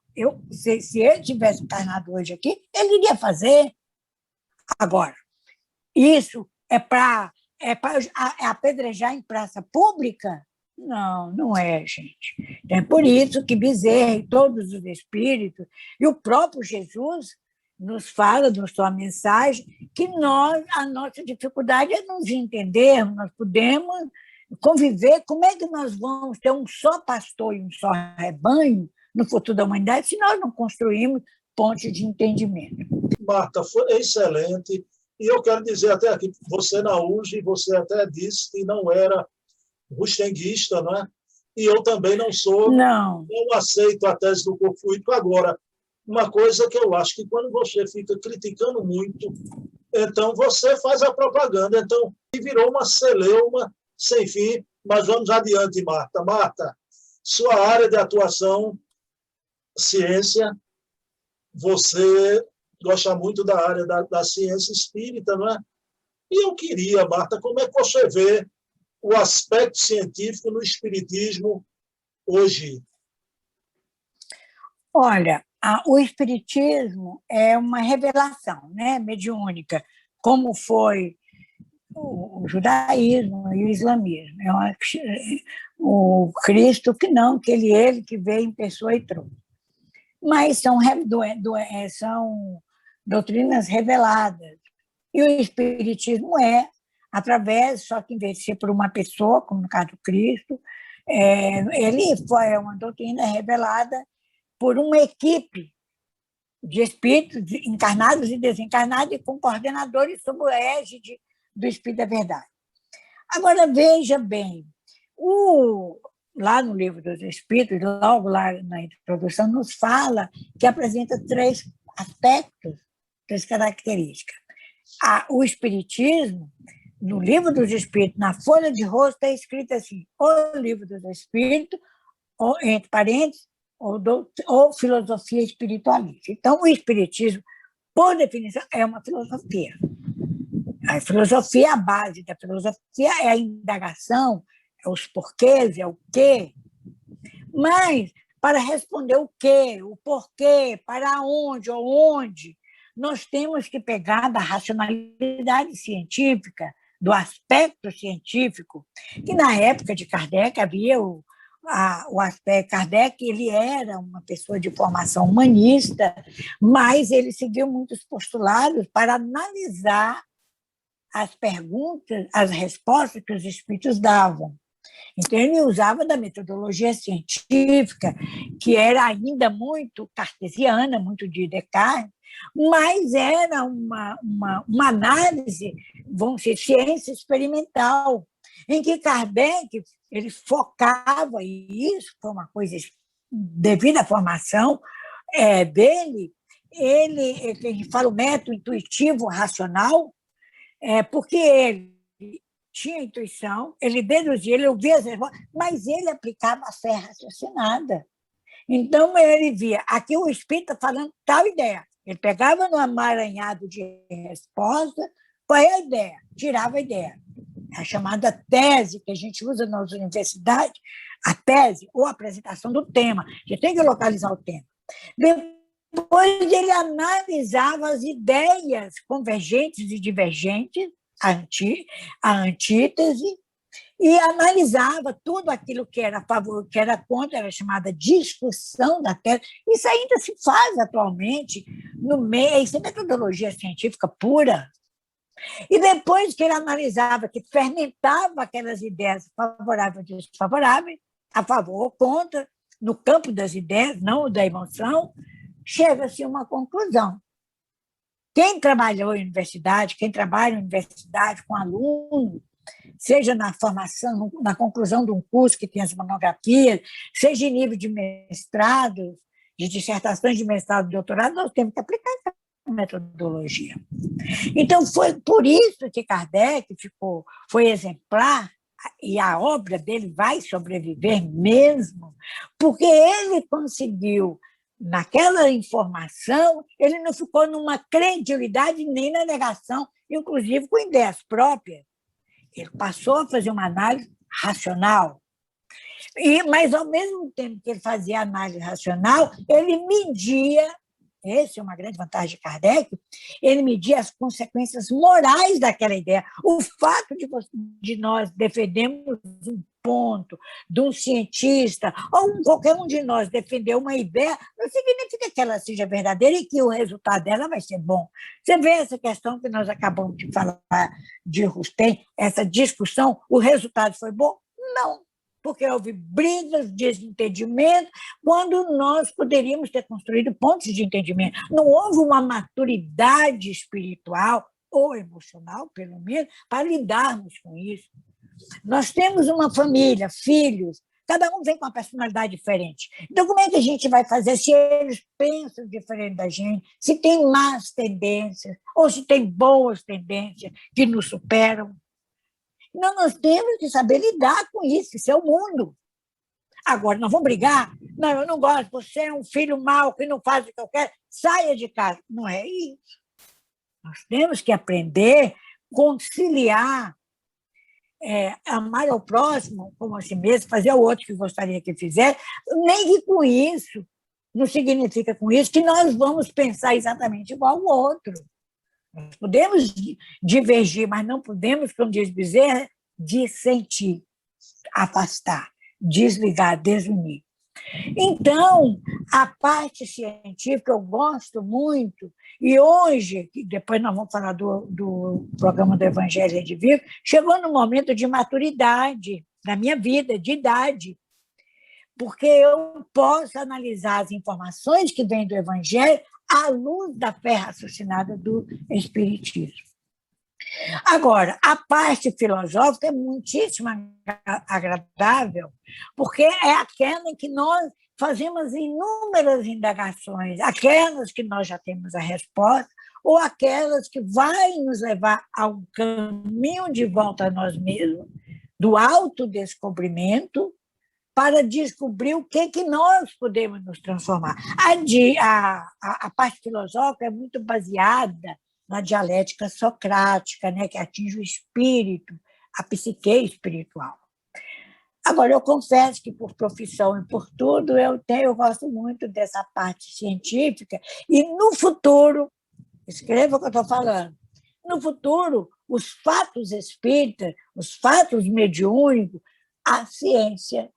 Se ele tivesse encarnado hoje aqui, ele iria fazer. Agora, isso é para apedrejar em praça pública? Não, não é, gente. É por isso que Bezerra e todos os espíritos, e o próprio Jesus nos fala, na sua mensagem, que a nossa dificuldade é nos entendermos, nós podemos conviver. Como é que nós vamos ter um só pastor e um só rebanho no futuro da humanidade se nós não construímos pontes de entendimento? Marta, foi excelente. E eu quero dizer até aqui, você na USE, você até disse que não era rustenguista, não é? E eu também não sou, não aceito a tese do corpo fluídico. Agora, uma coisa que eu acho que quando você fica criticando muito, então você faz a propaganda, então virou uma celeuma sem fim. Mas vamos adiante, Marta. Marta, sua área de atuação, ciência, você gosta muito da área da ciência espírita, não é? E eu queria, Marta, como é que você vê o aspecto científico no espiritismo hoje? Olha, o espiritismo é uma revelação, né, mediúnica, como foi o judaísmo e o islamismo. O Cristo que não, que ele que veio em pessoa e trouxe. Mas são doutrinas reveladas. E o espiritismo através, só que em vez de ser por uma pessoa, como no caso do Cristo, ele foi uma doutrina revelada por uma equipe de espíritos encarnados e desencarnados e com coordenadores sob o égide do Espírito da Verdade. Agora, veja bem, lá no Livro dos Espíritos, logo lá na introdução, nos fala que apresenta 3 aspectos, 3 características. O Espiritismo, no Livro dos Espíritos, na folha de rosto, está escrito assim: o Livro dos Espíritos, entre parênteses, ou filosofia espiritualista. Então, o Espiritismo, por definição, é uma filosofia. A filosofia, a base da filosofia é a indagação, é os porquês, é o quê. Mas, para responder o quê, o porquê, para onde ou onde, nós temos que pegar da racionalidade científica, do aspecto científico, que na época de Kardec havia o aspecto. Kardec, ele era uma pessoa de formação humanista, mas ele seguiu muitos postulados para analisar as perguntas, as respostas que os espíritos davam. Então, ele usava da metodologia científica, que era ainda muito cartesiana, muito de Descartes, mas era uma análise, vamos dizer, ciência experimental, em que Kardec ele focava, e isso foi uma coisa devido à formação dele, ele fala o método intuitivo racional, porque ele tinha intuição, ele deduzia, ele ouvia as respostas, mas ele aplicava a fé raciocinada. Então, ele via, aqui o espírito está falando tal ideia. Ele pegava no amaranhado de resposta, qual é a ideia? Tirava a ideia. A chamada tese, que a gente usa nas universidades, a tese ou a apresentação do tema. A gente tem que localizar o tema. Depois, ele analisava as ideias convergentes e divergentes, a antítese, e analisava tudo aquilo que era a favor, que era contra, era chamada discussão da tese. Isso ainda se faz atualmente no meio, isso é metodologia científica pura. E depois que ele analisava, que fermentava aquelas ideias favoráveis e desfavoráveis, a favor ou contra, no campo das ideias, não da emoção, chega-se a uma conclusão. Quem trabalhou em universidade, quem trabalha em universidade com aluno, seja na formação, na conclusão de um curso que tem as monografias, seja em nível de mestrado, de dissertações de mestrado e doutorado, nós temos que aplicar essa metodologia. Então, foi por isso que Kardec foi exemplar, e a obra dele vai sobreviver mesmo, porque ele conseguiu, naquela informação, ele não ficou numa credulidade nem na negação, inclusive com ideias próprias. Ele passou a fazer uma análise racional. Mas, ao mesmo tempo que ele fazia análise racional, ele media, essa é uma grande vantagem de Kardec, ele media as consequências morais daquela ideia. O fato de nós defendermos um ponto, de um cientista, ou qualquer um de nós defender uma ideia, não significa que ela seja verdadeira e que o resultado dela vai ser bom. Você vê essa questão que nós acabamos de falar de Rustem, essa discussão, o resultado foi bom? Não, porque houve brigas, desentendimento, quando nós poderíamos ter construído pontos de entendimento. Não houve uma maturidade espiritual ou emocional, pelo menos, para lidarmos com isso. Nós temos uma família, filhos, cada um vem com uma personalidade diferente. Então, como é que a gente vai fazer se eles pensam diferente da gente, se tem más tendências, ou se tem boas tendências que nos superam? Então, nós temos que saber lidar com isso, isso é o mundo. Agora, nós vamos brigar? Não, eu não gosto, você é um filho mau que não faz o que eu quero, saia de casa. Não é isso. Nós temos que aprender, conciliar, amar ao próximo como a si mesmo, fazer ao outro que gostaria que fizesse, nem que com isso, não significa com isso que nós vamos pensar exatamente igual ao outro. Nós podemos divergir, mas não podemos, como diz Bezerra, dissentir, afastar, desligar, desunir. Então, a parte científica eu gosto muito, e hoje, depois nós vamos falar do programa do Evangelho de Vivo, chegou no momento de maturidade da minha vida, de idade, porque eu posso analisar as informações que vêm do Evangelho à luz da fé raciocinada do Espiritismo. Agora, a parte filosófica é muitíssimo agradável, porque é aquela em que nós fazemos inúmeras indagações, aquelas que nós já temos a resposta, ou aquelas que vai nos levar a um caminho de volta a nós mesmos, do autodescobrimento, para descobrir o que nós podemos nos transformar. A parte filosófica é muito baseada na dialética socrática, né, que atinge o espírito, a psique espiritual. Agora, eu confesso que, por profissão e por tudo, eu gosto muito dessa parte científica, e no futuro, escreva o que eu estou falando, no futuro, os fatos espíritas, os fatos mediúnicos, a ciência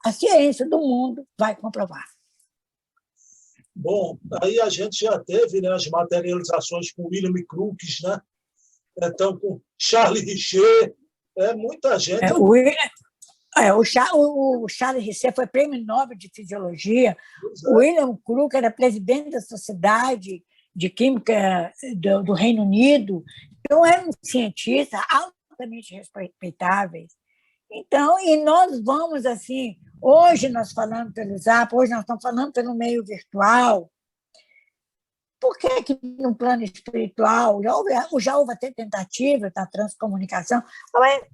do mundo vai comprovar. Bom, aí a gente já teve, né, as materializações com William Crookes, né? Então, com Charles Richer, muita gente... O Charles Richer foi prêmio Nobel de Fisiologia, o William Crookes era presidente da Sociedade de Química do Reino Unido, então eram cientistas altamente respeitáveis. Então, e nós vamos assim, hoje nós falamos pelo Zap, hoje nós estamos falando pelo meio virtual. Por que no plano espiritual já houve até tentativa da transcomunicação? Mas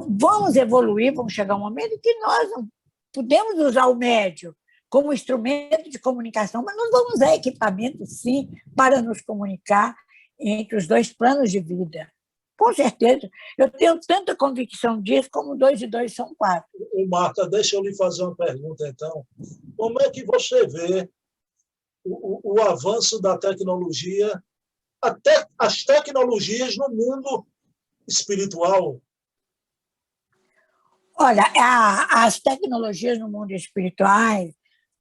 vamos evoluir, vamos chegar a um momento em que nós não podemos usar o médium como instrumento de comunicação, mas nós vamos usar equipamento, sim, para nos comunicar entre os dois planos de vida. Com certeza. Eu tenho tanta convicção disso como 2 e 2 são 4. Marta, deixa eu lhe fazer uma pergunta, então. Como é que você vê o avanço da tecnologia, até as tecnologias no mundo espiritual? Olha, as tecnologias no mundo espiritual,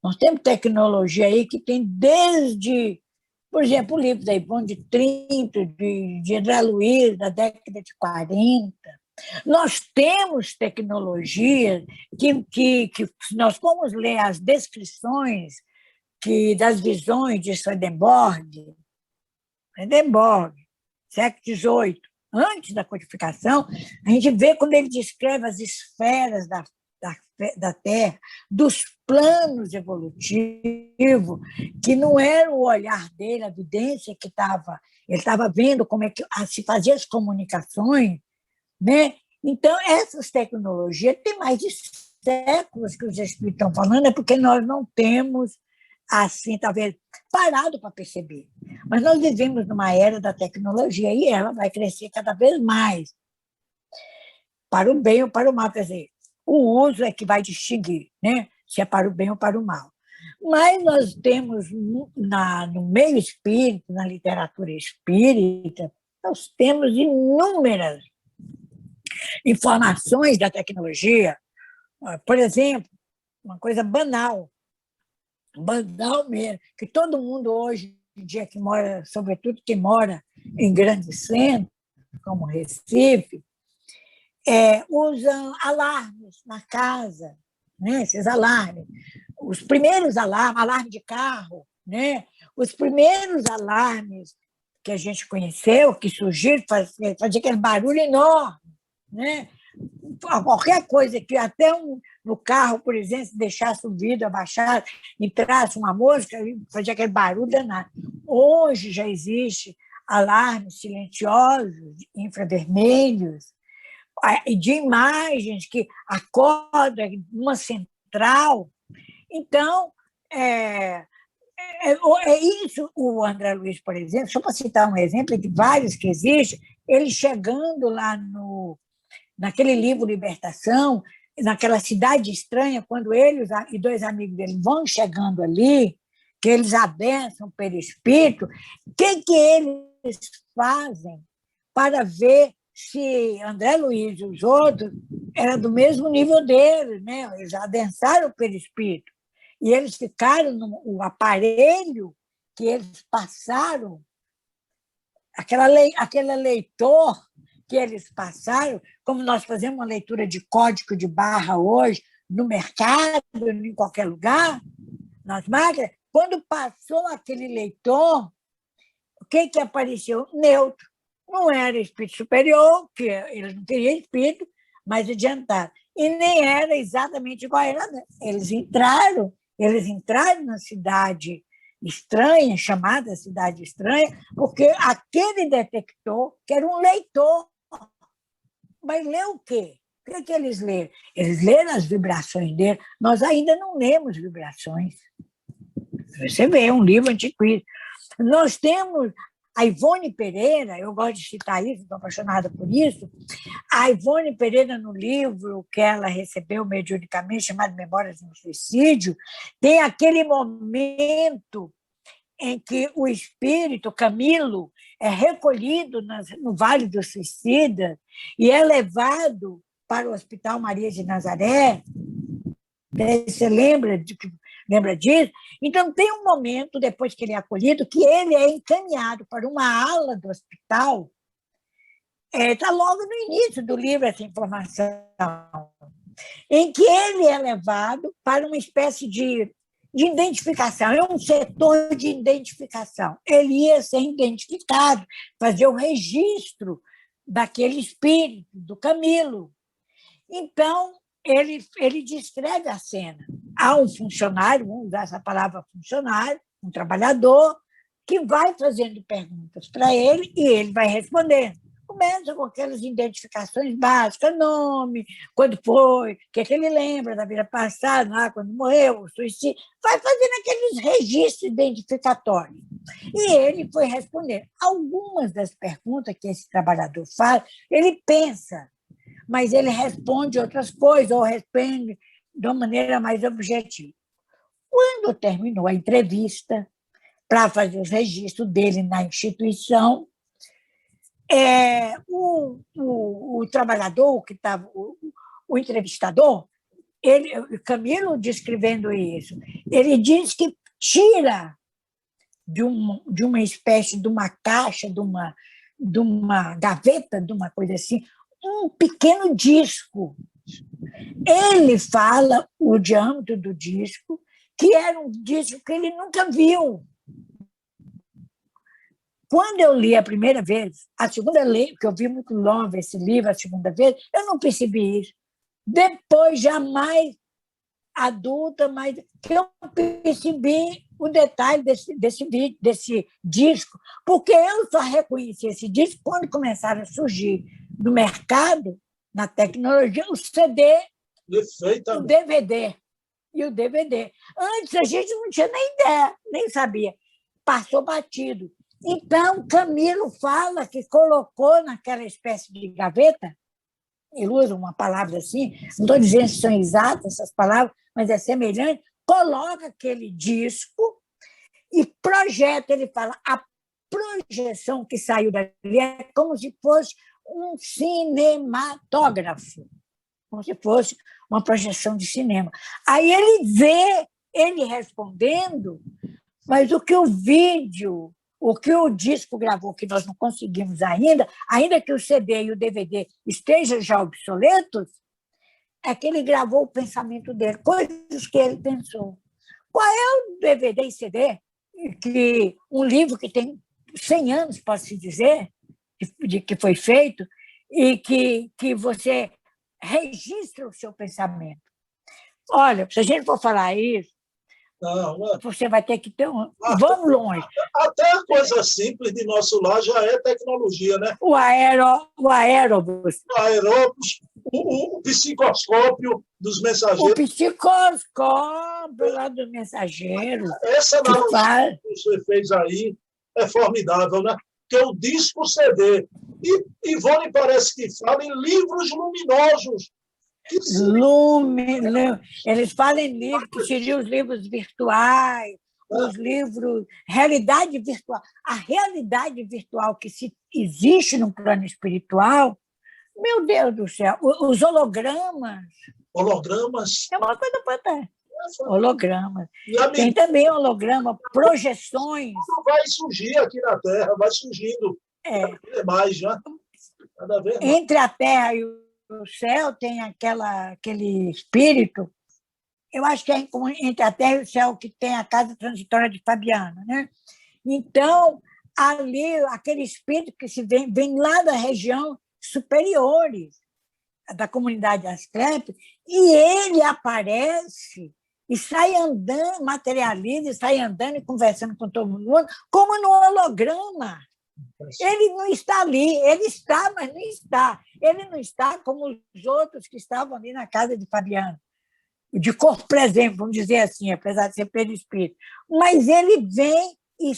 nós temos tecnologia aí que tem desde... Por exemplo, o livro da Ivone de Trinto, de André Luiz, da década de 40. Nós temos tecnologia que nós vamos ler as descrições das visões de Swedenborg, século XVIII, antes da codificação, a gente vê quando ele descreve as esferas da Terra, dos planos evolutivos, que não era o olhar dele, a evidência que ele estava vendo como é que se fazia as comunicações, né? Então, essas tecnologias têm mais de séculos que os espíritos estão falando, é porque nós não temos, assim, talvez, parado para perceber. Mas nós vivemos numa era da tecnologia e ela vai crescer cada vez mais. para o bem ou para o mal. Quer dizer, o uso é que vai distinguir, né? Se é para o bem ou para o mal. Mas nós temos, no meio espírita, na literatura espírita, nós temos inúmeras informações da tecnologia. Por exemplo, uma coisa banal mesmo, que todo mundo hoje em dia que mora, sobretudo quem mora em grandes centros, como Recife, usam alarmes na casa, né? Esses alarmes. Os primeiros alarmes, alarme de carro, né? Os primeiros alarmes que a gente conheceu, que surgiram, fazia aquele barulho enorme, né? Qualquer coisa que até no carro, por exemplo, se deixasse o vidro abaixado, entrasse uma mosca, fazia aquele barulho danado. Hoje já existe alarmes silenciosos, infravermelhos, de imagens que acordam numa central. Então, isso o André Luiz, por exemplo, só para citar um exemplo de vários que existem, ele chegando lá naquele livro Libertação, naquela cidade estranha, quando ele e dois amigos dele vão chegando ali, que eles adensam o perispírito, o que eles fazem para ver se André Luiz e os outros eram do mesmo nível deles, né? Eles adensaram o perispírito. E eles ficaram no aparelho que eles passaram, aquele leitor que eles passaram, como nós fazemos uma leitura de código de barra hoje, no mercado, em qualquer lugar, nas máquinas, quando passou aquele leitor, o que apareceu? Neutro. Não era espírito superior, que eles não queriam espírito, mas adiantado. E nem era exatamente igual a ela. Eles entraram na cidade estranha, chamada cidade estranha, porque aquele detector, que era um leitor, mas lê o quê? O que eles leram? Eles leram as vibrações dele. Nós ainda não lemos vibrações. Você vê, é um livro antiquíssimo. Nós temos a Ivone Pereira, eu gosto de citar isso, estou apaixonada por isso. A Ivone Pereira, no livro que ela recebeu mediunicamente, chamado Memórias de um Suicídio, tem aquele momento em que o espírito, Camilo, é recolhido no Vale dos Suicidas e é levado para o Hospital Maria de Nazaré. Você lembra disso? Então, tem um momento, depois que ele é acolhido, que ele é encaminhado para uma ala do hospital. Está logo no início do livro essa informação, em que ele é levado para uma espécie de identificação, é um setor de identificação. Ele ia ser identificado, fazer o registro daquele espírito, do Camilo. Então, ele descreve a cena. Há um funcionário, vamos usar essa palavra funcionário, um trabalhador, que vai fazendo perguntas para ele e ele vai respondendo. Começa com aquelas identificações básicas, nome, quando foi, o que ele lembra da vida passada, quando morreu, o suicídio, vai fazendo aqueles registros identificatórios. E ele foi respondendo. Algumas das perguntas que esse trabalhador faz, ele pensa, mas ele responde outras coisas, ou responde de uma maneira mais objetiva. Quando terminou a entrevista, para fazer os registros dele na instituição, o trabalhador, que estava, o entrevistador, Camilo descrevendo isso, ele diz que tira de uma espécie de uma caixa, de uma gaveta, de uma coisa assim, um pequeno disco. Ele fala o diâmetro do disco, que era um disco que ele nunca viu. Quando eu li a primeira vez, a segunda vez, porque eu vi muito longo esse livro, a segunda vez, eu não percebi isso. Depois, já mais adulta, mas que eu percebi o detalhe desse disco, porque eu só reconheci esse disco quando começaram a surgir no mercado, na tecnologia, o CD, o DVD e o DVD. Antes a gente não tinha nem ideia, nem sabia. Passou batido. Então, Camilo fala que colocou naquela espécie de gaveta ele usa uma palavra assim, não estou dizendo se são exatas essas palavras, mas é semelhante, coloca aquele disco e projeta, ele fala, a projeção que saiu dali é como se fosse um cinematógrafo, como se fosse uma projeção de cinema. Aí ele vê ele respondendo, mas o que o vídeo, o que o disco gravou, que nós não conseguimos ainda que o CD e o DVD estejam já obsoletos, é que ele gravou o pensamento dele, coisas que ele pensou. Qual é o DVD e CD? Que um livro que tem 100 anos, posso dizer, de que foi feito, e que você registra o seu pensamento. Olha, se a gente for falar isso, Não, você vai ter que ter um... Vamos longe. Até a coisa simples de nosso lar já é tecnologia, né? O aerobus. O aeróbus, o psicoscópio dos O mensageiros. psicoscópio lá do mensageiro. Essa analogia que você fez aí é formidável, né? Porque o disco CD. E Ivone parece que fala em livros luminosos. Eles falam em livros que seriam os livros virtuais, os livros... Realidade virtual. A realidade virtual que existe no plano espiritual, meu Deus do céu, os hologramas. Hologramas. É uma coisa fantástica. Hologramas. E tem também holograma, projeções. Vai surgir aqui na Terra, vai surgindo. Cada vez mais, já. Cada vez mais. Entre a Terra e o céu tem aquele espírito, eu acho que é entre a Terra e o céu que tem a casa transitória de Fabiana, né? Então, ali, aquele espírito que vem lá da região superiores da comunidade Asclepios, e ele aparece e sai andando, materializa, e sai andando e conversando com todo mundo, como no holograma. Ele não está ali, ele está, mas não está. Ele não está como os outros que estavam ali na casa de Fabiano, de corpo presente, vamos dizer assim, apesar de ser perispírito. Mas ele vem e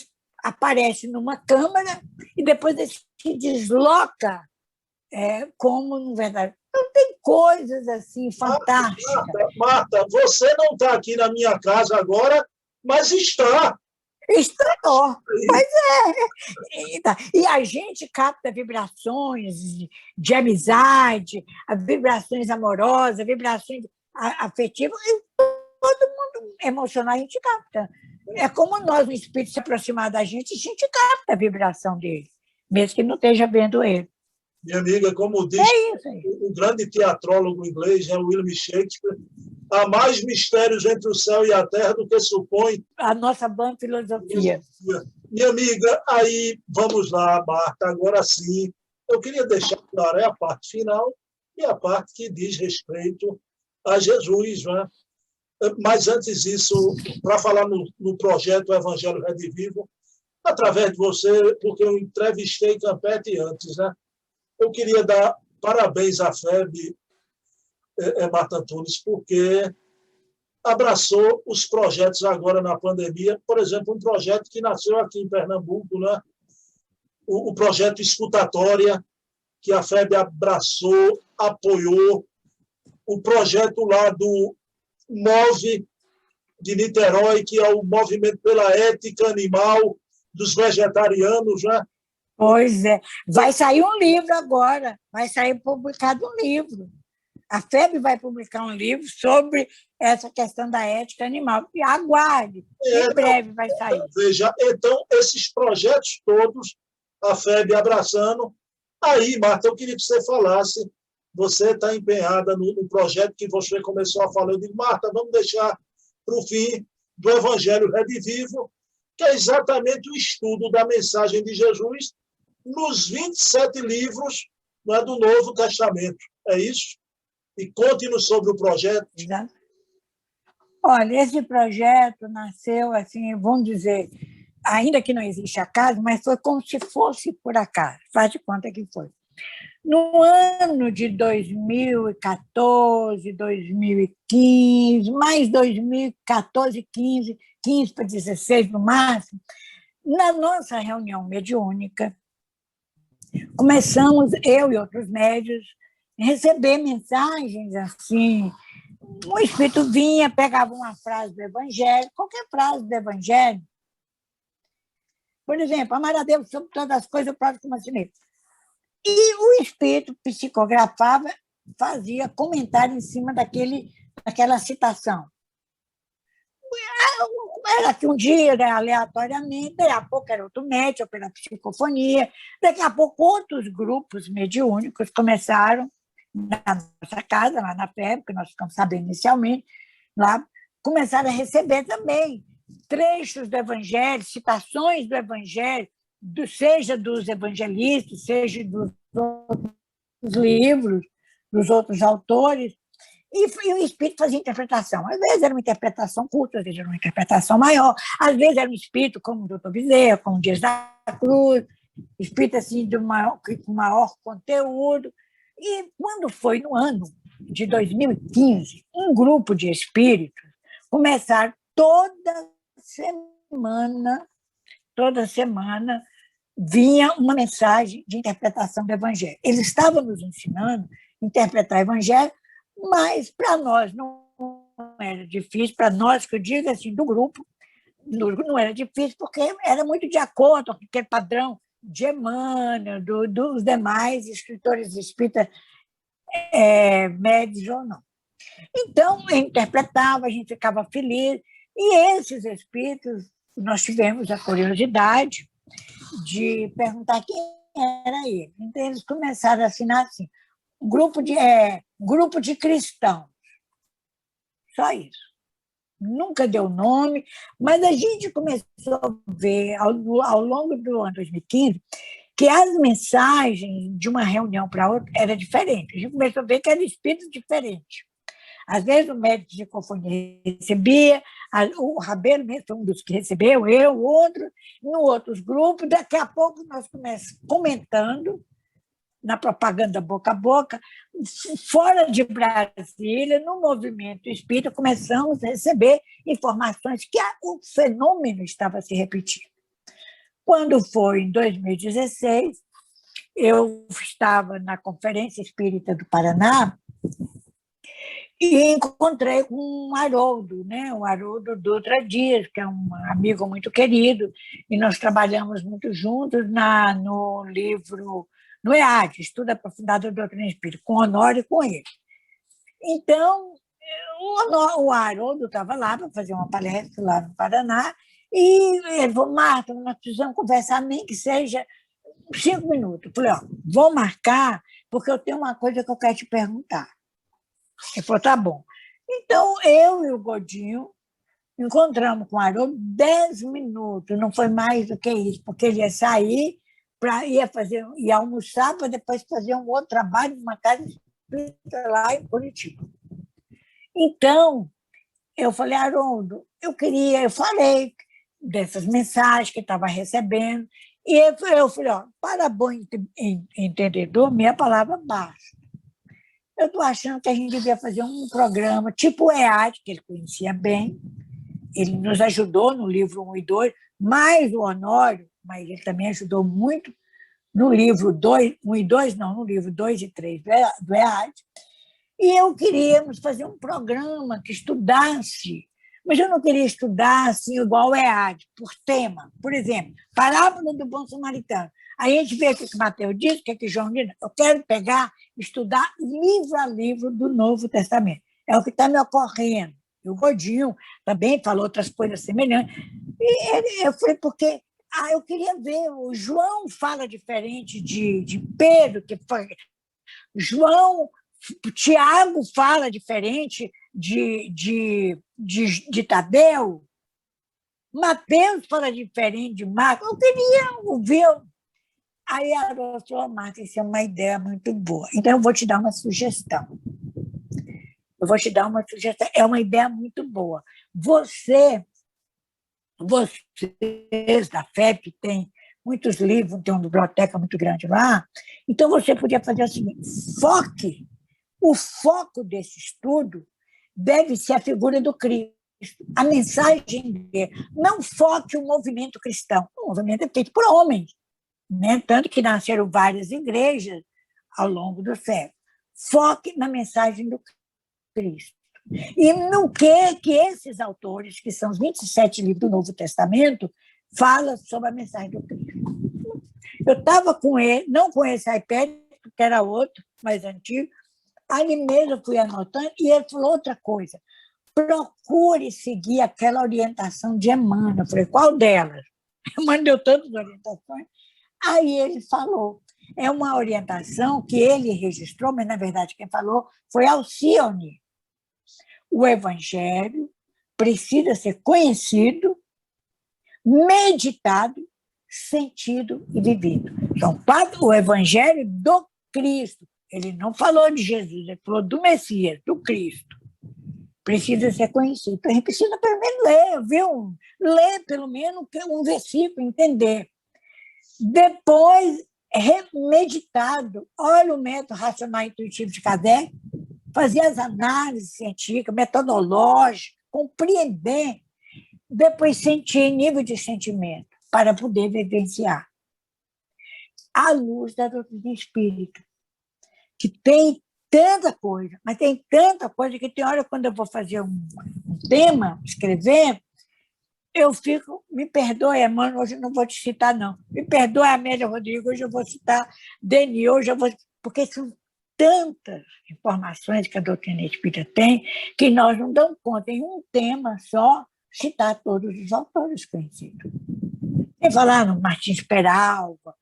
aparece numa câmara e depois ele se desloca como, na verdade. Então, tem coisas assim fantásticas. Marta, você não está aqui na minha casa agora, mas está. Está, pois é. E a gente capta vibrações de amizade, vibrações amorosas, vibrações afetivas, e todo mundo emocional a gente capta. É como nós, o espírito se aproximar da gente, a gente capta a vibração dele, mesmo que não esteja vendo ele. Minha amiga, como diz o grande teatrólogo inglês, William Shakespeare, há mais mistérios entre o céu e a terra do que supõe a nossa boa filosofia. Minha amiga, aí vamos lá, Marta, agora sim. Eu queria deixar claro a parte final e a parte que diz respeito a Jesus, né? Mas antes disso, para falar no projeto Evangelho Redivivo, através de você, porque eu entrevistei Campete antes, né? Eu queria dar parabéns à FEB, Marta Antunes, porque abraçou os projetos agora na pandemia. Por exemplo, um projeto que nasceu aqui em Pernambuco, né? O projeto Escutatória, que a FEB abraçou, apoiou. O projeto lá do MOVE de Niterói, que é o Movimento pela Ética Animal dos Vegetarianos, né? Pois é. Vai sair um livro agora, vai sair publicado um livro. A FEB vai publicar um livro sobre essa questão da ética animal. E aguarde, em breve vai sair. Veja, então, esses projetos todos, a FEB abraçando. Aí, Marta, eu queria que você falasse, você está empenhada no projeto que você começou a falar. Eu digo, Marta, vamos deixar para o fim do Evangelho Redivivo, que é exatamente o estudo da mensagem de Jesus nos 27 livros, né, do Novo Testamento. É isso? E conte-nos sobre o projeto. Exato. Olha, esse projeto nasceu, assim, vamos dizer, ainda que não existe acaso, mas foi como se fosse por acaso. Faz de conta que foi. No ano de 2014, 2015, mais 2014, 15 para 16 no máximo, na nossa reunião mediúnica, começamos, eu e outros médios, receber mensagens assim. O espírito vinha, pegava uma frase do Evangelho, qualquer frase do Evangelho. Por exemplo, amar a Deus sobre todas as coisas, o próximo como a si mesmo. E o espírito psicografava, fazia comentário em cima daquela citação. Era que um dia, né, aleatoriamente, daqui a pouco era outro médium, pela psicofonia, daqui a pouco outros grupos mediúnicos começaram na nossa casa, lá na FEB, que nós ficamos sabendo inicialmente, lá, começaram a receber também trechos do Evangelho, citações do Evangelho, seja dos evangelistas, seja dos outros livros, dos outros autores, e o espírito fazia interpretação. Às vezes era uma interpretação curta, às vezes era uma interpretação maior, às vezes era um espírito como o Dr. Bezerra, como o Dias da Cruz, espírito assim, com maior conteúdo. E quando foi no ano de 2015, um grupo de espíritos começaram toda semana vinha uma mensagem de interpretação do Evangelho. Eles estavam nos ensinando a interpretar o Evangelho, mas para nós não era difícil, para nós, que eu digo assim, do grupo, não era difícil, porque era muito de acordo com aquele padrão de Emmanuel, dos demais escritores espíritas, médios ou não. Então, eu interpretava, a gente ficava feliz, e esses espíritos, nós tivemos a curiosidade de perguntar quem era ele. Então, eles começaram a assinar assim, grupo de cristãos. Só isso. Nunca deu nome, mas a gente começou a ver, ao longo do ano 2015, que as mensagens de uma reunião para outra eram diferentes. A gente começou a ver que eram espíritos diferentes. Às vezes o médico de psicofonia recebia, o Rabelo mesmo foi um dos que recebeu, eu, outro, no outros grupos. Daqui a pouco nós começamos comentando na propaganda boca a boca, fora de Brasília, no movimento espírita, começamos a receber informações que o fenômeno estava se repetindo. Quando foi em 2016, eu estava na Conferência Espírita do Paraná e encontrei com um Haroldo, né? O Haroldo Dutra Dias, que é um amigo muito querido, e nós trabalhamos muito juntos no livro, no EAD, Estudo Aprofundado da Doutrina Espírita, com o Honório e com ele. Então, o Haroldo estava lá para fazer uma palestra lá no Paraná, e ele falou, Marta, nós precisamos conversar, nem que seja 5 minutos. Eu falei, vou marcar, porque eu tenho uma coisa que eu quero te perguntar. Ele falou, tá bom. Então, eu e o Godinho encontramos com o Haroldo 10 minutos, não foi mais do que isso, porque ele ia sair, ia almoçar, para depois fazer um outro trabalho numa casa espírita lá em Curitiba. Então, eu falei, Haroldo, eu falei dessas mensagens que estava recebendo, e eu falei, para bom entendedor, minha palavra basta. Eu estou achando que a gente devia fazer um programa tipo o EAD, que ele conhecia bem, ele nos ajudou no livro 1 e 2, mais o Honório, mas ele também ajudou muito no livro 2, 1 e 2, não, no livro 2 e 3 do EAD, e eu queríamos fazer um programa que estudasse, mas eu não queria estudar assim, igual o EAD, por tema. Por exemplo, parábola do bom samaritano. Aí a gente vê o que o Mateus diz, o que João diz. Eu quero estudar livro a livro do Novo Testamento. É o que está me ocorrendo. E o Godinho também falou outras coisas semelhantes. E eu falei, porque eu queria ver, o João fala diferente de Pedro, Tiago fala diferente de Tadeu, Mateus fala diferente de Marcos. Eu queria ouvir. Aí a doutora Marta, isso é uma ideia muito boa. Então, eu vou te dar uma sugestão. É uma ideia muito boa. Vocês da FEP, tem muitos livros, tem uma biblioteca muito grande lá, então você podia fazer o seguinte, o foco desse estudo deve ser a figura do Cristo, a mensagem dele. Não foque o movimento cristão. O movimento é feito por homens, né? Tanto que nasceram várias igrejas ao longo do século. foque na mensagem do Cristo. E no que esses autores, que são os 27 livros do Novo Testamento, falam sobre a mensagem do Cristo. Eu estava com ele, não com esse iPad, que era outro, mais antigo, ali mesmo eu fui anotando, e ele falou outra coisa: procure seguir aquela orientação de Emmanuel. Eu falei, qual delas? Emmanuel deu tantas orientações. Aí ele falou, é uma orientação que ele registrou, mas, na verdade, quem falou foi Alcione. O Evangelho precisa ser conhecido, meditado, sentido e vivido. Então, o Evangelho do Cristo. Ele não falou de Jesus, ele falou do Messias, do Cristo. Precisa ser conhecido. Então, a gente precisa pelo menos ler, viu? Ler pelo menos um versículo, entender. Depois, meditado. Olha o método racional intuitivo de Kardec, fazer as análises científicas, metodológicas, compreender, depois sentir nível de sentimento, para poder vivenciar. À luz da doutrina espírita, que tem tanta coisa, mas tem tanta coisa que tem hora, quando eu vou fazer um tema, escrever, eu fico, me perdoe, Emmanuel, hoje eu não vou te citar, não. Me perdoe, Amélia Rodrigues, hoje eu vou citar Denis, hoje eu vou... Porque são tantas informações que a doutrina espírita tem que nós não damos conta, em um tema só, citar todos os autores conhecidos. Sem falar no Martins Peralva,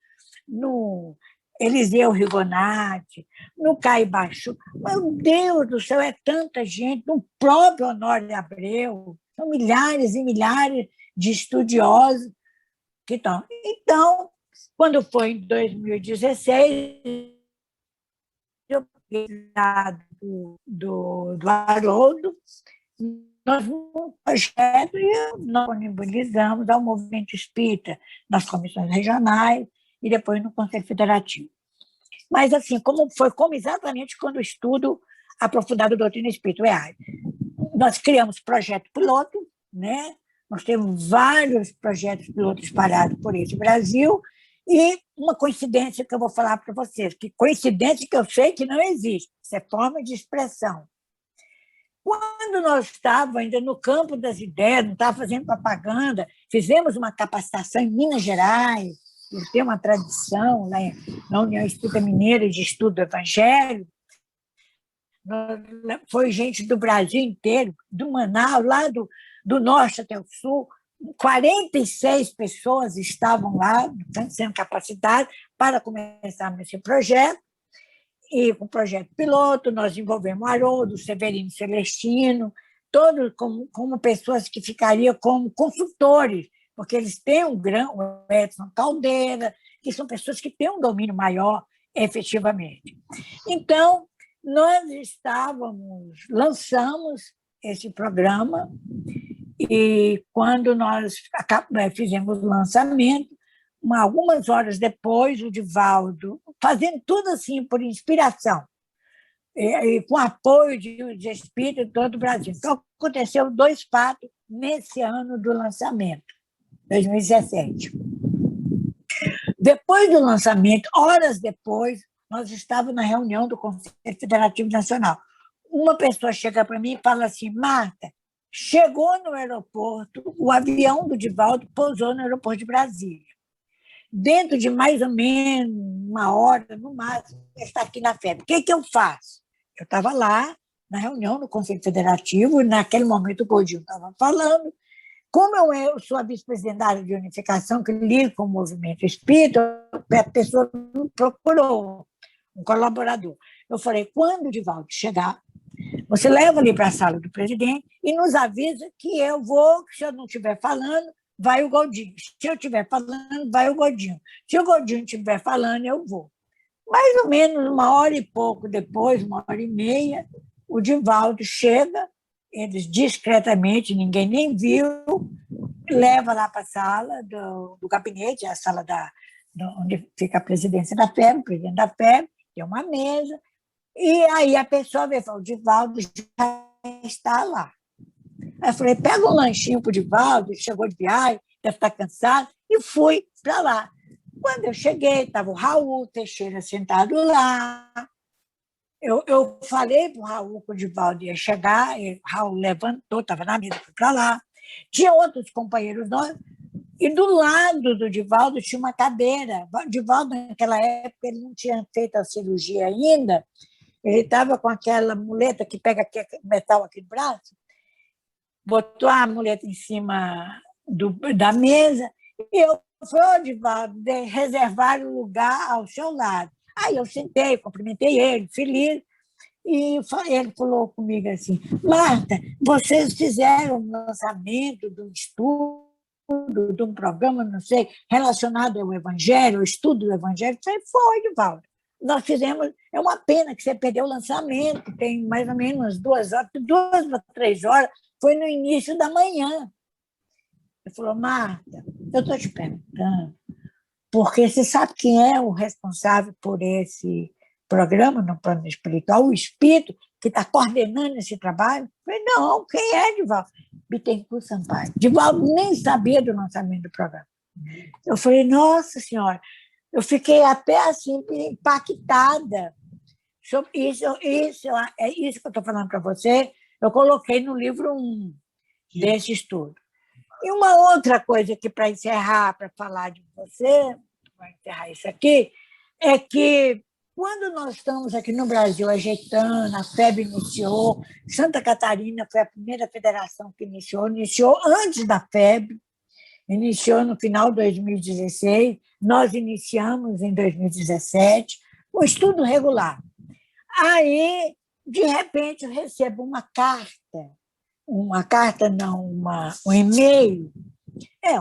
no Eliseu Rigonati, no Caibachu. Meu Deus do céu, é tanta gente, no próprio Honório de Abreu, são milhares e milhares de estudiosos que estão. Então, quando foi em 2016, eu peguei do Haroldo, nós um projeto e nós disponibilizamos ao movimento espírita nas comissões regionais e depois no Conselho Federativo. Mas, assim, como exatamente quando o estudo aprofundado da doutrina espírita. Nós criamos projeto piloto, né? Nós temos vários projetos pilotos espalhados por esse Brasil, e uma coincidência que eu vou falar para vocês, que coincidência que eu sei que não existe, isso é forma de expressão. Quando nós estávamos ainda no campo das ideias, não estava fazendo propaganda, fizemos uma capacitação em Minas Gerais, que tem uma tradição lá na União Espírita Mineira de Estudo do Evangelho. Foi gente do Brasil inteiro, do Manaus, lá do norte até o sul, 46 pessoas estavam lá, sendo capacitadas para começar esse projeto. E com o projeto piloto, nós envolvemos Haroldo, Severino Celestino, todos como pessoas que ficariam como consultores, porque eles têm o Edson Caldeira, que são pessoas que têm um domínio maior, efetivamente. Então, nós lançamos esse programa, e quando nós fizemos o lançamento, algumas horas depois, o Divaldo, fazendo tudo assim por inspiração, e com apoio de espírito de todo o Brasil. Então, aconteceu 2 fatos nesse ano do lançamento, 2017. Depois do lançamento, horas depois, nós estávamos na reunião do Conselho Federativo Nacional. Uma pessoa chega para mim e fala assim: Marta, chegou no aeroporto, o avião do Divaldo pousou no aeroporto de Brasília. Dentro de mais ou menos 1 hora, no máximo, ele está aqui na FEB. O que eu faço? Eu estava lá, na reunião do Conselho Federativo, e naquele momento o Godinho estava falando. Como eu sou a vice-presidente da área de unificação, que lido com o movimento espírita, a pessoa me procurou, um colaborador. Eu falei: quando o Divaldo chegar, você leva ali para a sala do presidente e nos avisa que eu vou, se eu não estiver falando, vai o Godinho. Se eu estiver falando, vai o Godinho. Se o Godinho estiver falando, eu vou. Mais ou menos 1 hora e pouco depois, 1 hora e meia, o Divaldo chega, eles discretamente, ninguém nem viu, leva lá para a sala do gabinete, a sala onde fica a presidência da FEB, o presidente da FEB, tem uma mesa, e aí a pessoa vê, fala: o Divaldo já está lá. Aí eu falei: pega um lanchinho para o Divaldo, ele chegou de viagem, deve estar cansado, e fui para lá. Quando eu cheguei, estava o Raul Teixeira sentado lá, Eu falei para o Raul que o Divaldo ia chegar, e o Raul levantou, estava na mesa, foi para lá. Tinha outros companheiros nossos, e do lado do Divaldo tinha uma cadeira. O Divaldo, naquela época, ele não tinha feito a cirurgia ainda, ele estava com aquela muleta que pega metal aqui no braço, botou a muleta em cima da mesa, e eu falei, ô, Divaldo, reservar o lugar ao seu lado. Aí eu sentei, cumprimentei ele, feliz, e ele falou comigo assim, Marta, vocês fizeram um lançamento de um estudo, de um programa, não sei, relacionado ao Evangelho, ao estudo do Evangelho? Eu falei, foi, Divaldo. Nós fizemos, é uma pena que você perdeu o lançamento, tem mais ou menos 2 horas, 2 ou 3 horas, foi no início da manhã. Ele falou, Marta, eu estou te perguntando, porque você sabe quem é o responsável por esse programa no plano espiritual, o espírito que está coordenando esse trabalho? Eu falei, não, quem é, Divaldo? Bittencourt Sampaio. Divaldo nem sabia do lançamento do programa. Eu falei, nossa senhora, eu fiquei até assim impactada sobre isso. É isso que eu estou falando para você. Eu coloquei no livro 1 desse estudo. E uma outra coisa que, para encerrar, para falar de você, para encerrar isso aqui, é que quando nós estamos aqui no Brasil ajeitando, a FEB iniciou, Santa Catarina foi a primeira federação que iniciou antes da FEB, iniciou no final de 2016, nós iniciamos em 2017, o estudo regular. Aí, de repente, eu recebo uma carta não, um e-mail,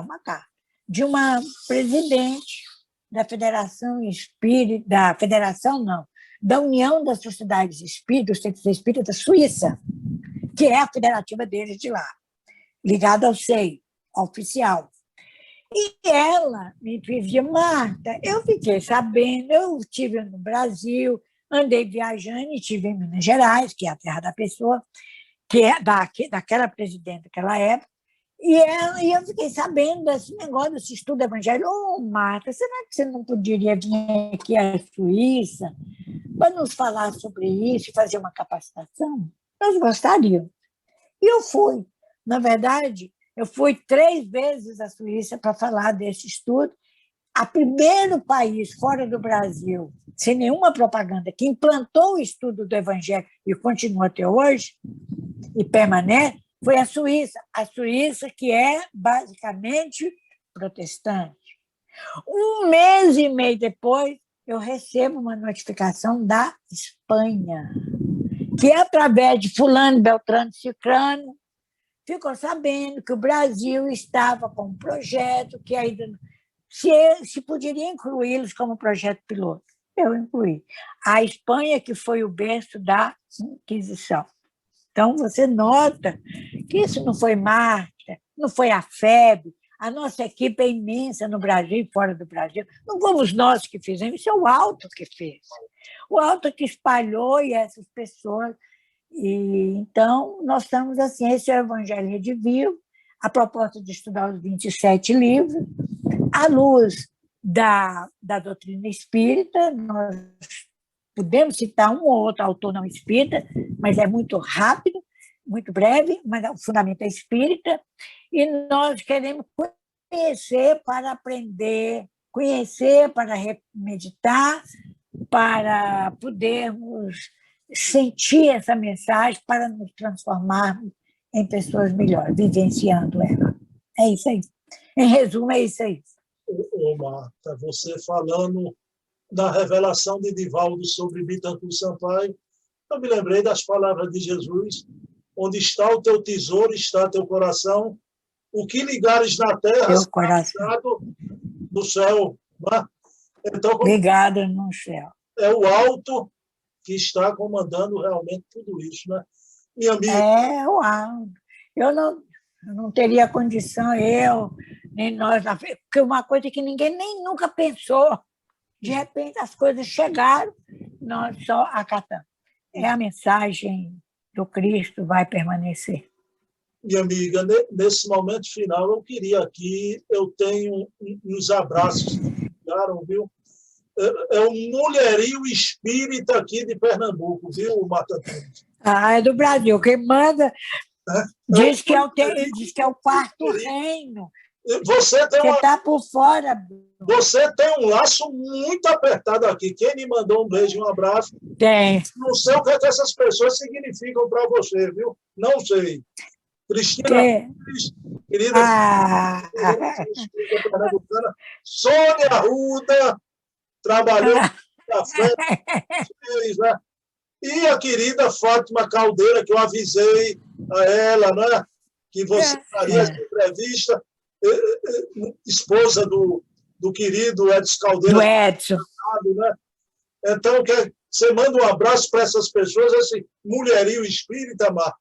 uma carta, de uma presidente da Federação Espírita, da Federação não, da União das Sociedades Espíritas, do Centro Espírita da Suíça, que é a federativa deles de lá, ligada ao SEI, oficial. E ela me dizia, Marta, eu fiquei sabendo, eu estive no Brasil, andei viajando e estive em Minas Gerais, que é a terra da pessoa, que é daquela presidente daquela época, e eu fiquei sabendo desse negócio, desse estudo evangélico. Ô, Marta, será que você não poderia vir aqui à Suíça para nos falar sobre isso e fazer uma capacitação? Nós gostaríamos. E eu fui. Na verdade, eu fui 3 vezes à Suíça para falar desse estudo. O primeiro país fora do Brasil, sem nenhuma propaganda, que implantou o estudo do Evangelho e continua até hoje, e permanece, foi a Suíça que é basicamente protestante. 1 mês e meio depois, eu recebo uma notificação da Espanha, que através de fulano, beltrano, cicrano, ficou sabendo que o Brasil estava com um projeto que ainda se poderia incluí-los como projeto piloto. Eu incluí. A Espanha, que foi o berço da Inquisição. Então, você nota que isso não foi Marta, não foi a FEB, a nossa equipe é imensa no Brasil e fora do Brasil. Não fomos nós que fizemos, isso é o Alto que fez. O Alto que espalhou e essas pessoas. E, então, nós estamos assim, esse é o Evangelho Redivivo, a proposta de estudar os 27 livros, à luz da doutrina espírita. Nós podemos citar um ou outro autor não espírita, mas é muito rápido, muito breve, mas o fundamento é espírita, e nós queremos conhecer para aprender, conhecer para meditar, para podermos sentir essa mensagem, para nos transformarmos em pessoas melhores, vivenciando ela. É isso aí. Em resumo, é isso aí. Ô, Marta, você falando da revelação de Divaldo sobre Bittencourt Sampaio, eu me lembrei das palavras de Jesus: onde está o teu tesouro, está teu coração. O que ligares na terra será ligado no céu. Né? Então, ligado no céu. É o alto que está comandando realmente tudo isso, né? Minha amiga. É o alto. Eu não teria condição, nem nós, porque uma coisa que ninguém nem nunca pensou. De repente, as coisas chegaram, nós só acatamos. É a mensagem do Cristo, vai permanecer. Minha amiga, nesse momento final, eu queria aqui, eu tenho uns abraços que chegaram, viu? É um mulherio espírita aqui de Pernambuco, viu, Marta Antunes? Ah, é do Brasil. Quem manda diz que diz que é o quarto mulherio. reino. Você Você está por fora. Você tem um laço muito apertado aqui. Quem me mandou um beijo e um abraço? Tem. Não sei o que essas pessoas significam para você, viu? Não sei. Cristina, querida pernambucana. Sônia Arruda, trabalhou no café, né? E a querida Fátima Caldeira, que eu avisei a ela, né? Que você faria essa entrevista, esposa do querido Edson Caldeira. Do Edson. Né? Então, você manda um abraço para essas pessoas, esse mulherio espírita, Marta.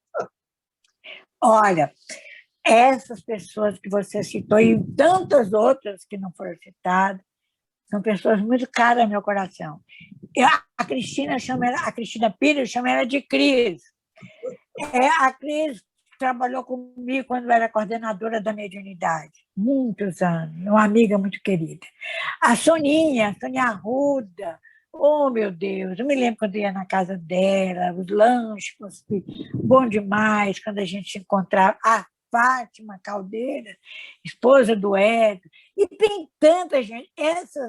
Olha, essas pessoas que você citou e tantas outras que não foram citadas, são pessoas muito caras ao meu coração. A Cristina Pires chama ela de Cris. A Cris trabalhou comigo quando eu era coordenadora da mediunidade, muitos anos, uma amiga muito querida. A Sonia Arruda, oh, meu Deus, eu me lembro quando eu ia na casa dela, os lanches, bom demais, quando a gente se encontrava. A Fátima Caldeira, esposa do Edson, e tem tanta gente.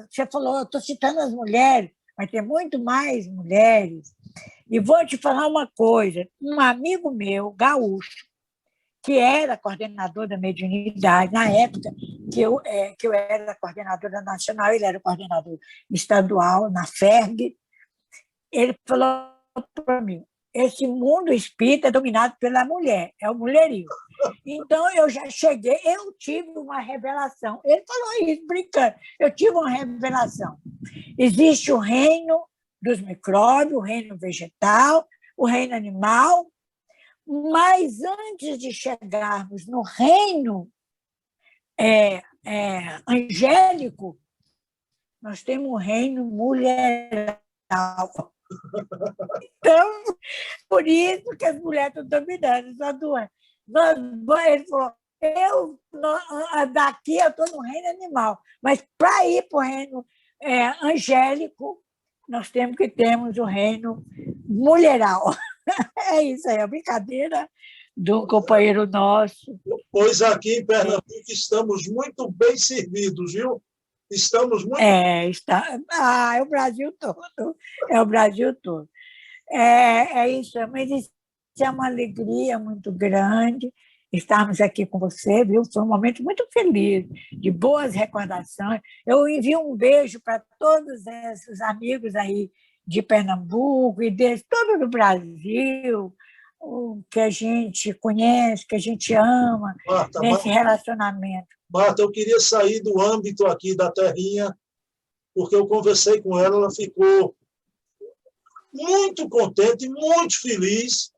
Você falou, eu estou citando as mulheres, mas tem muito mais mulheres. E vou te falar uma coisa, um amigo meu, gaúcho, que era coordenador da mediunidade, na época que eu era coordenadora nacional, ele era coordenador estadual, na FERG, ele falou para mim, esse mundo espírita é dominado pela mulher, é o mulherio. Então, eu já cheguei, eu tive uma revelação. Ele falou isso, brincando, eu tive uma revelação. Existe o reino dos micróbios, o reino vegetal, o reino animal, mas antes de chegarmos no reino angélico, nós temos o reino mulheral. Então, por isso que as mulheres estão dominando, só duas. Ele falou, daqui eu estou no reino animal, mas para ir para o reino angélico, nós temos que termos o reino mulheral. É isso aí, a brincadeira do companheiro nosso. Pois aqui em Pernambuco estamos muito bem servidos, viu? Estamos muito... É o Brasil todo. É o Brasil todo. É isso, mas isso é uma alegria muito grande estarmos aqui com você, viu? Foi um momento muito feliz, de boas recordações. Eu envio um beijo para todos esses amigos aí de Pernambuco e de todo o Brasil, que a gente conhece, que a gente ama, nesse relacionamento. Marta, eu queria sair do âmbito aqui da terrinha, porque eu conversei com ela, ela ficou muito contente, muito feliz,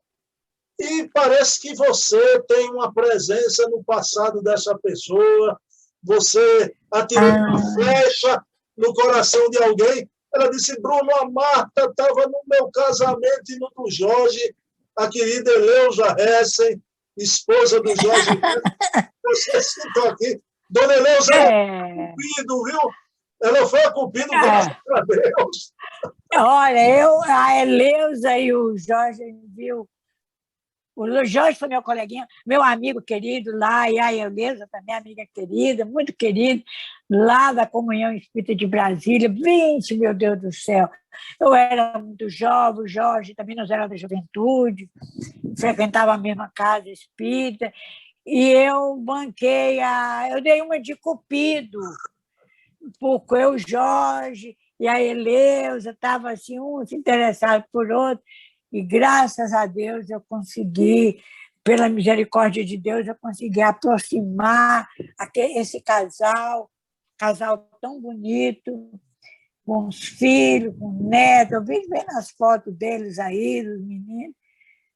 e parece que você tem uma presença no passado dessa pessoa, você atirou uma flecha no coração de alguém. Ela disse, Bruno, a Marta estava no meu casamento e no do Jorge, a querida Eleusa Hessen, esposa do Jorge Hessen. Você citou aqui. Dona Eleusa é Cupido, viu? Ela foi a Cupido, graças a Deus. Olha, a Eleusa e o Jorge, viu? O Jorge foi meu coleguinha, meu amigo querido lá, e a Eleusa também, amiga querida, muito querida, lá da Comunhão Espírita de Brasília. 20, meu Deus do céu! Eu era muito jovem, o Jorge também, nós éramos da juventude, frequentava a mesma casa espírita, e eu eu dei uma de Cupido, porque o Jorge e a Eleusa estavam assim, um se interessado por outro, e graças a Deus eu consegui, pela misericórdia de Deus, eu consegui aproximar esse casal tão bonito, com os filhos, com netos. Eu vi vendo as fotos deles aí, dos meninos.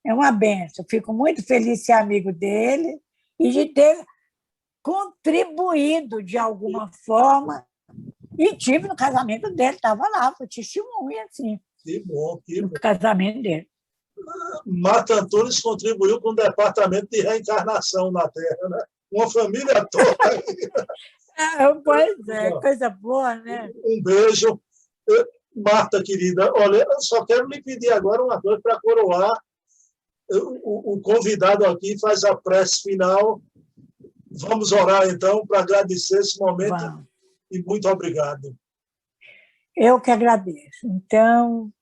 É uma benção. Fico muito feliz de ser amigo dele e de ter contribuído de alguma forma. E tive no casamento dele, estava lá, foi testemunha, assim. Que bom, que bom. No casamento dele. Marta Antunes contribuiu com o departamento de reencarnação na Terra, né? Uma família toda. Pois é, coisa boa, né? Um beijo. Marta, querida, olha, eu só quero lhe pedir agora uma coisa para coroar. O convidado aqui faz a prece final. Vamos orar, então, para agradecer esse momento. Vamos. E muito obrigado. Eu que agradeço. Então,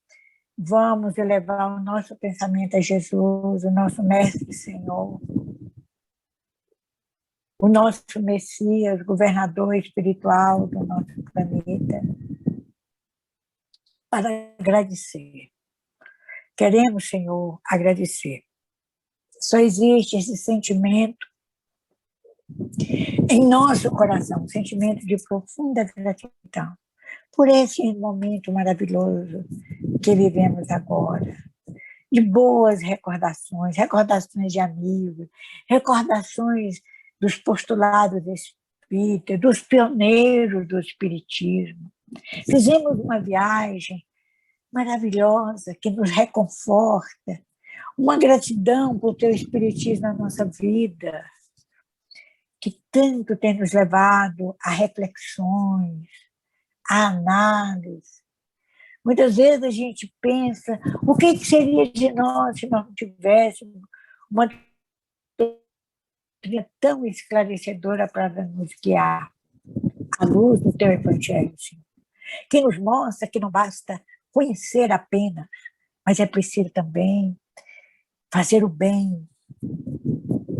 vamos elevar o nosso pensamento a Jesus, o nosso Mestre Senhor, o nosso Messias, governador espiritual do nosso planeta, para agradecer. Queremos, Senhor, agradecer. Só existe esse sentimento em nosso coração, um sentimento de profunda gratidão por esse momento maravilhoso que vivemos agora, de boas recordações, recordações de amigos, recordações dos postulados espíritas, dos pioneiros do espiritismo. Fizemos uma viagem maravilhosa que nos reconforta, uma gratidão por teu espiritismo na nossa vida, que tanto tem nos levado a reflexões, a análise. Muitas vezes a gente pensa, o que seria de nós se nós não tivéssemos uma doutrina tão esclarecedora para nos guiar à luz do teu Evangelho, Senhor, que nos mostra que não basta conhecer apenas, mas é preciso também fazer o bem,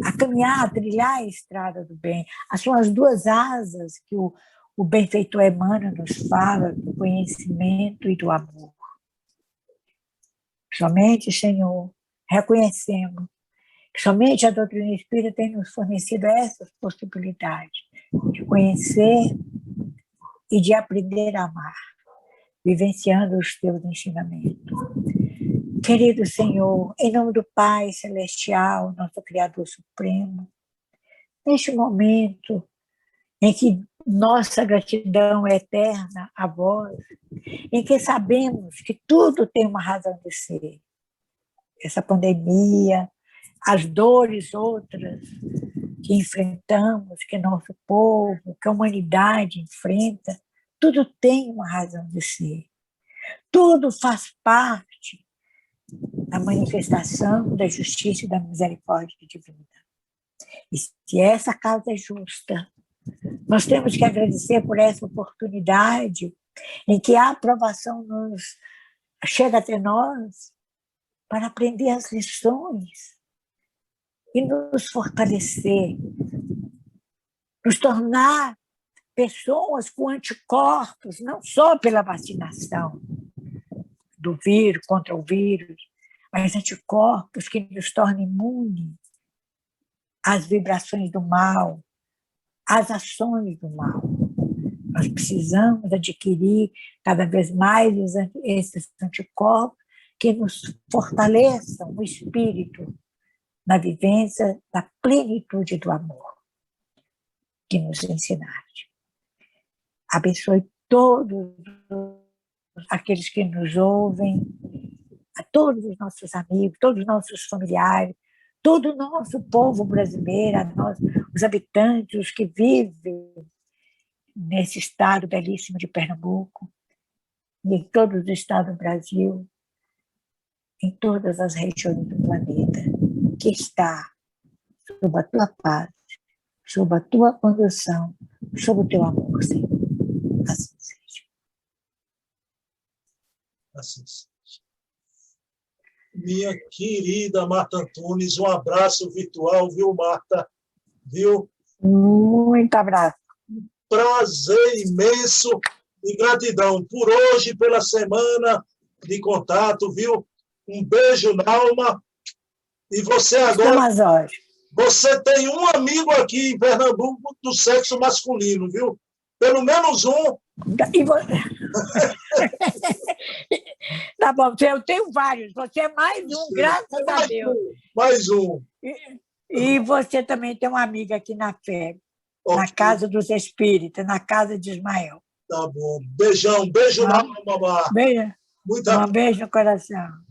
a caminhar, a trilhar a estrada do bem. São as duas asas que o benfeitor Emmanuel nos fala, do conhecimento e do amor. Somente, Senhor, reconhecemos que somente a doutrina espírita tem nos fornecido essas possibilidades de conhecer e de aprender a amar, vivenciando os teus ensinamentos. Querido Senhor, em nome do Pai Celestial, nosso Criador Supremo, neste momento em que nossa gratidão é eterna a vós, em que sabemos que tudo tem uma razão de ser, essa pandemia, as dores outras que enfrentamos, que nosso povo, que a humanidade enfrenta, tudo tem uma razão de ser. Tudo faz parte da manifestação da justiça e da misericórdia divina. E se essa causa é justa, nós temos que agradecer por essa oportunidade em que a aprovação chega até nós para aprender as lições e nos fortalecer, nos tornar pessoas com anticorpos, não só pela vacinação do vírus, contra o vírus, mas anticorpos que nos tornem imunes às vibrações do mal, às ações do mal. Nós precisamos adquirir cada vez mais esses anticorpos que nos fortaleçam o espírito na vivência da plenitude do amor que nos ensinaste. Abençoe todos aqueles que nos ouvem, a todos os nossos amigos, todos os nossos familiares, todo o nosso povo brasileiro, os habitantes, os que vivem nesse estado belíssimo de Pernambuco, e em todos os estados do Brasil, em todas as regiões do planeta, que está sob a tua paz, sob a tua condução, sob o teu amor, Senhor. Assim seja. Assim seja. Minha querida Marta Antunes, um abraço virtual, viu, Marta? Viu? Muito abraço. Prazer imenso e gratidão por hoje, pela semana de contato, viu? Um beijo na alma. E você agora... Você tem um amigo aqui em Pernambuco do sexo masculino, viu? Pelo menos um. Tá bom, eu tenho vários. Você é mais um, graças a Deus. Mais um. E você também tem uma amiga aqui na fé, na Casa dos Espíritas, na Casa de Ismael. Tá bom. Beijão, beijo na alma, mamá. Beijo. Um beijo no coração.